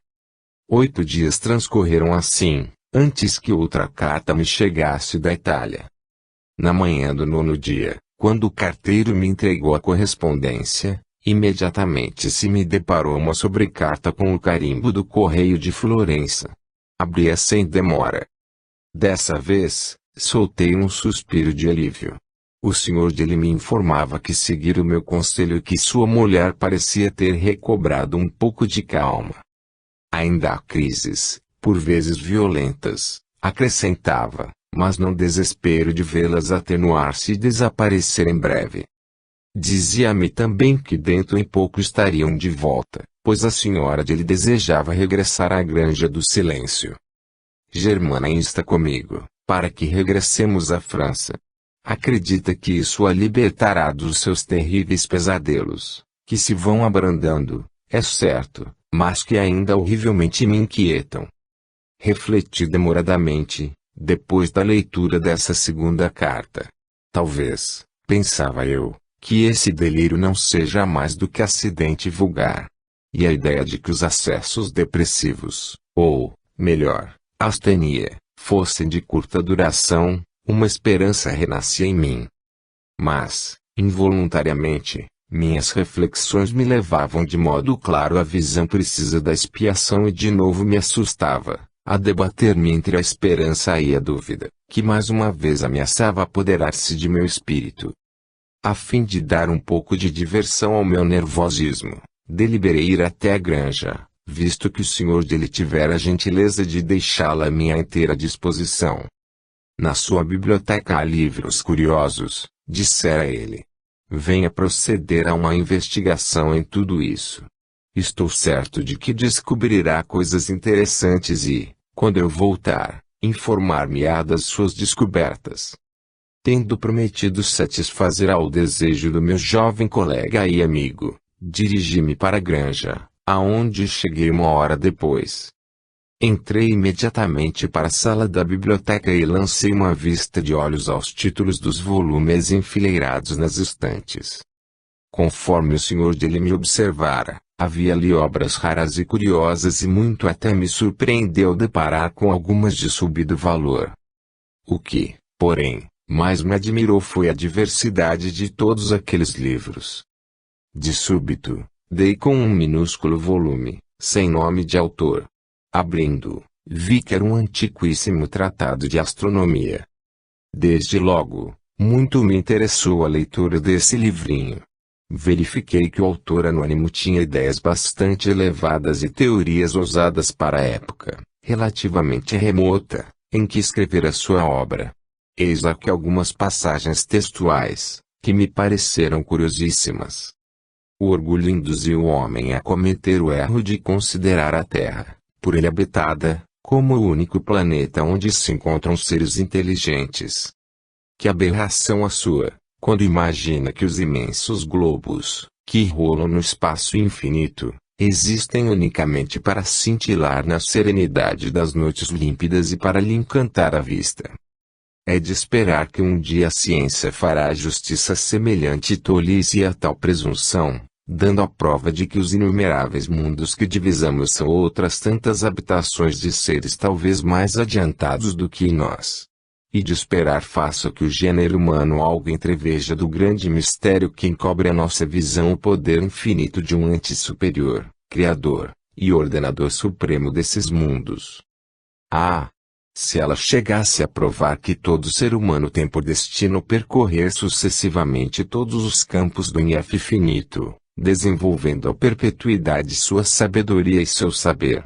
8 dias transcorreram assim, antes que outra carta me chegasse da Itália. Na manhã do 9º dia, quando o carteiro me entregou a correspondência, imediatamente se me deparou uma sobrecarta com o carimbo do correio de Florença. Abri-a sem demora. Dessa vez, soltei um suspiro de alívio. O senhor dele me informava que seguira o meu conselho e que sua mulher parecia ter recobrado um pouco de calma. Ainda há crises, por vezes violentas, acrescentava, mas não desespero de vê-las atenuar-se e desaparecer em breve. Dizia-me também que dentro em pouco estariam de volta, pois a senhora dele desejava regressar à Granja do Silêncio. Germana insta comigo, para que regressemos à França. Acredita que isso a libertará dos seus terríveis pesadelos, que se vão abrandando, é certo, mas que ainda horrivelmente me inquietam. Refleti demoradamente, depois da leitura dessa segunda carta. Talvez, pensava eu, que esse delírio não seja mais do que acidente vulgar. E a ideia de que os acessos depressivos, ou, melhor, astenia, fossem de curta duração, uma esperança renascia em mim. Mas, involuntariamente, minhas reflexões me levavam de modo claro à visão precisa da expiação e de novo me assustava, a debater-me entre a esperança e a dúvida, que mais uma vez ameaçava apoderar-se de meu espírito. A fim de dar um pouco de diversão ao meu nervosismo, deliberei ir até a granja, visto que o senhor dele tivera a gentileza de deixá-la à minha inteira disposição. Na sua biblioteca há livros curiosos, dissera ele. Venha proceder a uma investigação em tudo isso. Estou certo de que descobrirá coisas interessantes e, quando eu voltar, informar-me-á das suas descobertas. Tendo prometido satisfazer ao desejo do meu jovem colega e amigo, dirigi-me para a granja, aonde cheguei uma hora depois. Entrei imediatamente para a sala da biblioteca e lancei uma vista de olhos aos títulos dos volumes enfileirados nas estantes. Conforme o senhor dele me observara, havia ali obras raras e curiosas e muito até me surpreendeu deparar com algumas de subido valor. O que, porém, mais me admirou foi a diversidade de todos aqueles livros. De súbito, dei com um minúsculo volume, sem nome de autor. Abrindo, vi que era um antiquíssimo tratado de astronomia. Desde logo, muito me interessou a leitura desse livrinho. Verifiquei que o autor anônimo tinha ideias bastante elevadas e teorias ousadas para a época, relativamente remota, em que escrevera sua obra. Eis aqui algumas passagens textuais, que me pareceram curiosíssimas. O orgulho induziu o homem a cometer o erro de considerar a Terra, por ele habitada, como o único planeta onde se encontram seres inteligentes. Que aberração a sua, quando imagina que os imensos globos, que rolam no espaço infinito, existem unicamente para cintilar na serenidade das noites límpidas e para lhe encantar a vista. É de esperar que um dia a ciência fará justiça a semelhante tolice e a tal presunção, dando a prova de que os inumeráveis mundos que divisamos são outras tantas habitações de seres talvez mais adiantados do que nós. E de esperar faça que o gênero humano algo entreveja do grande mistério que encobre a nossa visão o poder infinito de um ente superior, criador, e ordenador supremo desses mundos. Ah! Se ela chegasse a provar que todo ser humano tem por destino percorrer sucessivamente todos os campos do infinito, desenvolvendo a perpetuidade sua sabedoria e seu saber.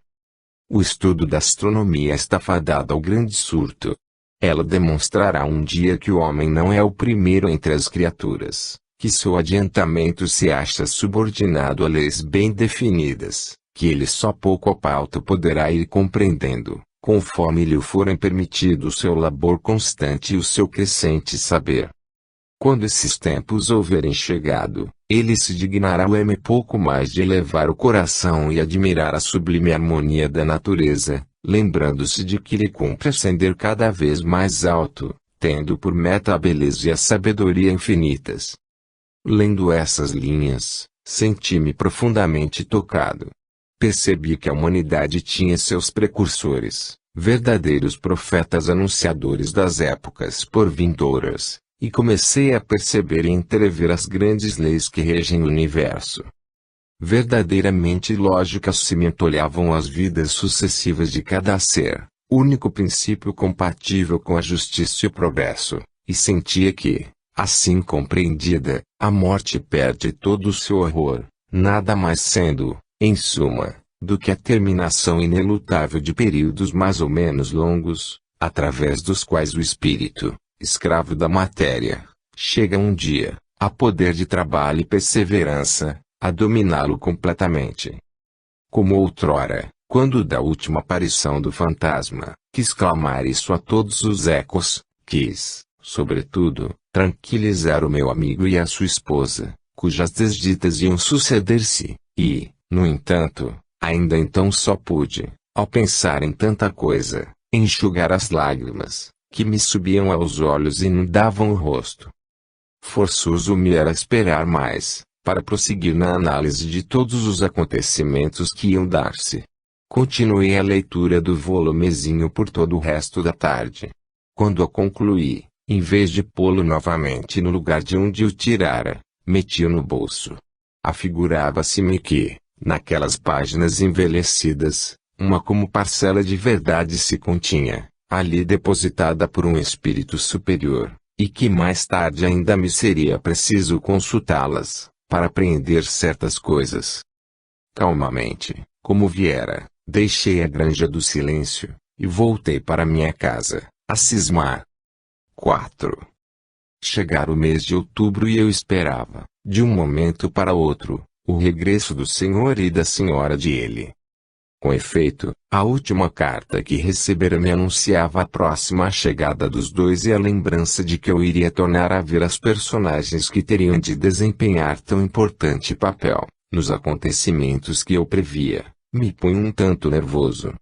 O estudo da astronomia está fadado ao grande surto. Ela demonstrará um dia que o homem não é o primeiro entre as criaturas, que seu adiantamento se acha subordinado a leis bem definidas, que ele só pouco a pauta poderá ir compreendendo, conforme lhe forem permitido o seu labor constante e o seu crescente saber. Quando esses tempos houverem chegado, ele se dignará o pouco mais de elevar o coração e admirar a sublime harmonia da natureza, lembrando-se de que lhe cumpre ascender cada vez mais alto, tendo por meta a beleza e a sabedoria infinitas. Lendo essas linhas, senti-me profundamente tocado. Percebi que a humanidade tinha seus precursores, verdadeiros profetas anunciadores das épocas por vindouras, e comecei a perceber e entrever as grandes leis que regem o universo. Verdadeiramente lógicas cimentolhavam as vidas sucessivas de cada ser, único princípio compatível com a justiça e o progresso, e sentia que, assim compreendida, a morte perde todo o seu horror, nada mais sendo, em suma, do que a terminação inelutável de períodos mais ou menos longos, através dos quais o espírito, escravo da matéria, chega um dia, a poder de trabalho e perseverança, a dominá-lo completamente. Como outrora, quando da última aparição do fantasma, quis clamar isso a todos os ecos, quis, sobretudo, tranquilizar o meu amigo e a sua esposa, cujas desditas iam suceder-se, e, no entanto, ainda então só pude, ao pensar em tanta coisa, enxugar as lágrimas, que me subiam aos olhos e inundavam o rosto. Forçoso me era esperar mais, para prosseguir na análise de todos os acontecimentos que iam dar-se. Continuei a leitura do volumezinho por todo o resto da tarde. Quando a concluí, em vez de pô-lo novamente no lugar de onde o tirara, meti-o no bolso. Afigurava-se-me que, naquelas páginas envelhecidas, uma como parcela de verdade se continha, ali depositada por um espírito superior, e que mais tarde ainda me seria preciso consultá-las, para apreender certas coisas. Calmamente, como viera, deixei a Granja do Silêncio, e voltei para minha casa, a cismar. 4. Chegara o mês de outubro e eu esperava, de um momento para outro, o regresso do senhor e da senhora de L. Com efeito, a última carta que recebera me anunciava a próxima chegada dos dois e a lembrança de que eu iria tornar a ver as personagens que teriam de desempenhar tão importante papel, nos acontecimentos que eu previa, me punha um tanto nervoso.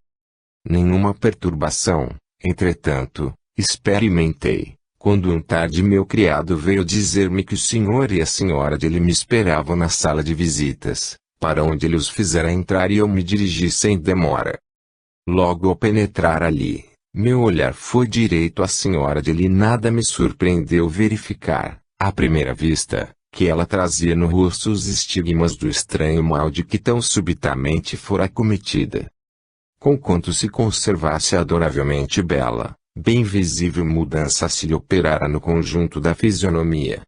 Nenhuma perturbação, entretanto, experimentei, quando um tarde meu criado veio dizer-me que o senhor e a senhora dele me esperavam na sala de visitas, para onde ele os fizera entrar e eu me dirigi sem demora. Logo ao penetrar ali, meu olhar foi direito à senhora dele e nada me surpreendeu verificar, à primeira vista, que ela trazia no rosto os estigmas do estranho mal de que tão subitamente fora acometida. Conquanto se conservasse adoravelmente bela, bem visível mudança se lhe operara no conjunto da fisionomia.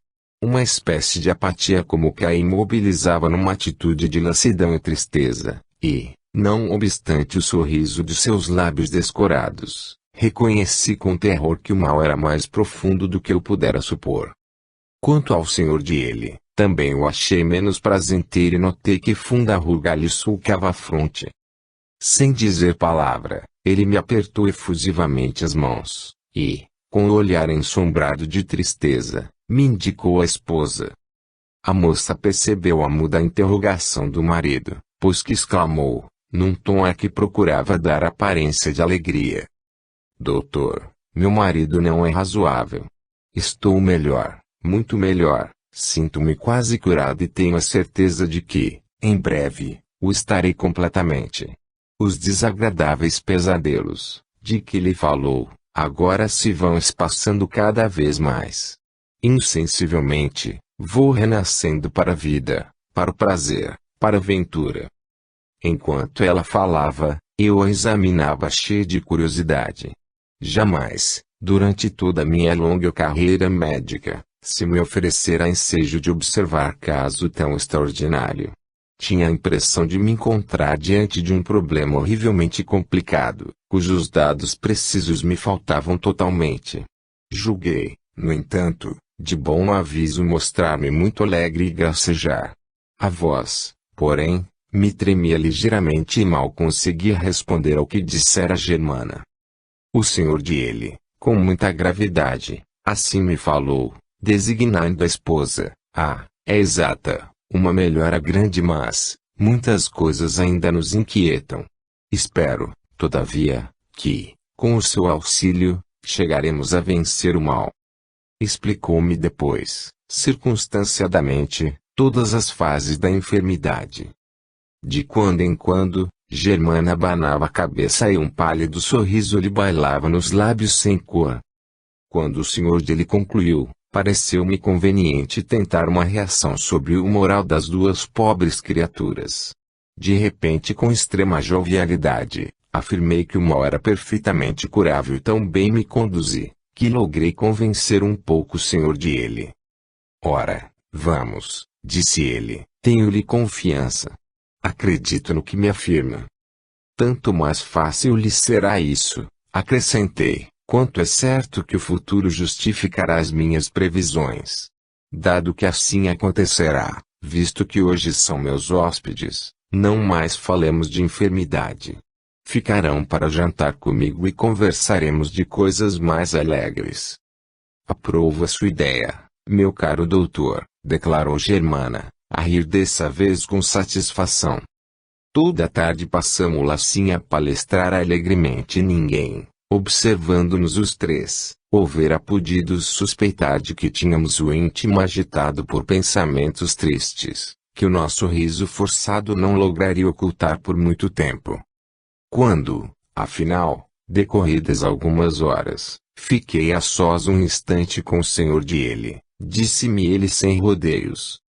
Uma espécie de apatia como que a imobilizava numa atitude de lassidão e tristeza, e, não obstante o sorriso de seus lábios descorados, reconheci com terror que o mal era mais profundo do que eu pudera supor. Quanto ao senhor de L, também o achei menos prazenteiro e notei que funda ruga lhe sulcava a fronte. Sem dizer palavra, ele me apertou efusivamente as mãos, e, com o olhar ensombrado de tristeza, me indicou a esposa. A moça percebeu a muda interrogação do marido, pois que exclamou, num tom a que procurava dar aparência de alegria: Doutor, meu marido não é razoável. Estou melhor, muito melhor, sinto-me quase curado e tenho a certeza de que, em breve, o estarei completamente. Os desagradáveis pesadelos, de que lhe falou, agora se vão espaçando cada vez mais. Insensivelmente, vou renascendo para a vida, para o prazer, para a ventura. Enquanto ela falava, eu a examinava cheio de curiosidade. Jamais, durante toda a minha longa carreira médica, se me oferecera ensejo de observar caso tão extraordinário. Tinha a impressão de me encontrar diante de um problema horrivelmente complicado, cujos dados precisos me faltavam totalmente. Julguei, no entanto, de bom aviso mostrar-me muito alegre e gracejar. A voz, porém, me tremia ligeiramente e mal conseguia responder ao que dissera Germana. O senhor de L, com muita gravidade, assim me falou, designando a esposa. É exata, uma melhora grande, mas muitas coisas ainda nos inquietam. Espero, todavia, que, com o seu auxílio, chegaremos a vencer o mal. Explicou-me depois, circunstanciadamente, todas as fases da enfermidade. De quando em quando, Germana abanava a cabeça e um pálido sorriso lhe bailava nos lábios sem cor. Quando o senhor dele concluiu, pareceu-me conveniente tentar uma reação sobre o moral das duas pobres criaturas. De repente, com extrema jovialidade, afirmei que o mal era perfeitamente curável e tão bem me conduzi, que logrei convencer um pouco o senhor de L. Ora, vamos, disse ele, tenho-lhe confiança. Acredito no que me afirma. Tanto mais fácil lhe será isso, acrescentei, quanto é certo que o futuro justificará as minhas previsões. Dado que assim acontecerá, visto que hoje são meus hóspedes, não mais falemos de enfermidade. Ficarão para jantar comigo e conversaremos de coisas mais alegres. Aprovo a sua ideia, meu caro doutor, declarou Germana, a rir dessa vez com satisfação. Toda a tarde passamos-la assim a palestrar alegremente e ninguém, observando-nos os três, houvera podido suspeitar de que tínhamos o íntimo agitado por pensamentos tristes, que o nosso riso forçado não lograria ocultar por muito tempo. Quando, afinal, decorridas algumas horas, fiquei a sós um instante com o senhor de ele, disse-me ele sem rodeios: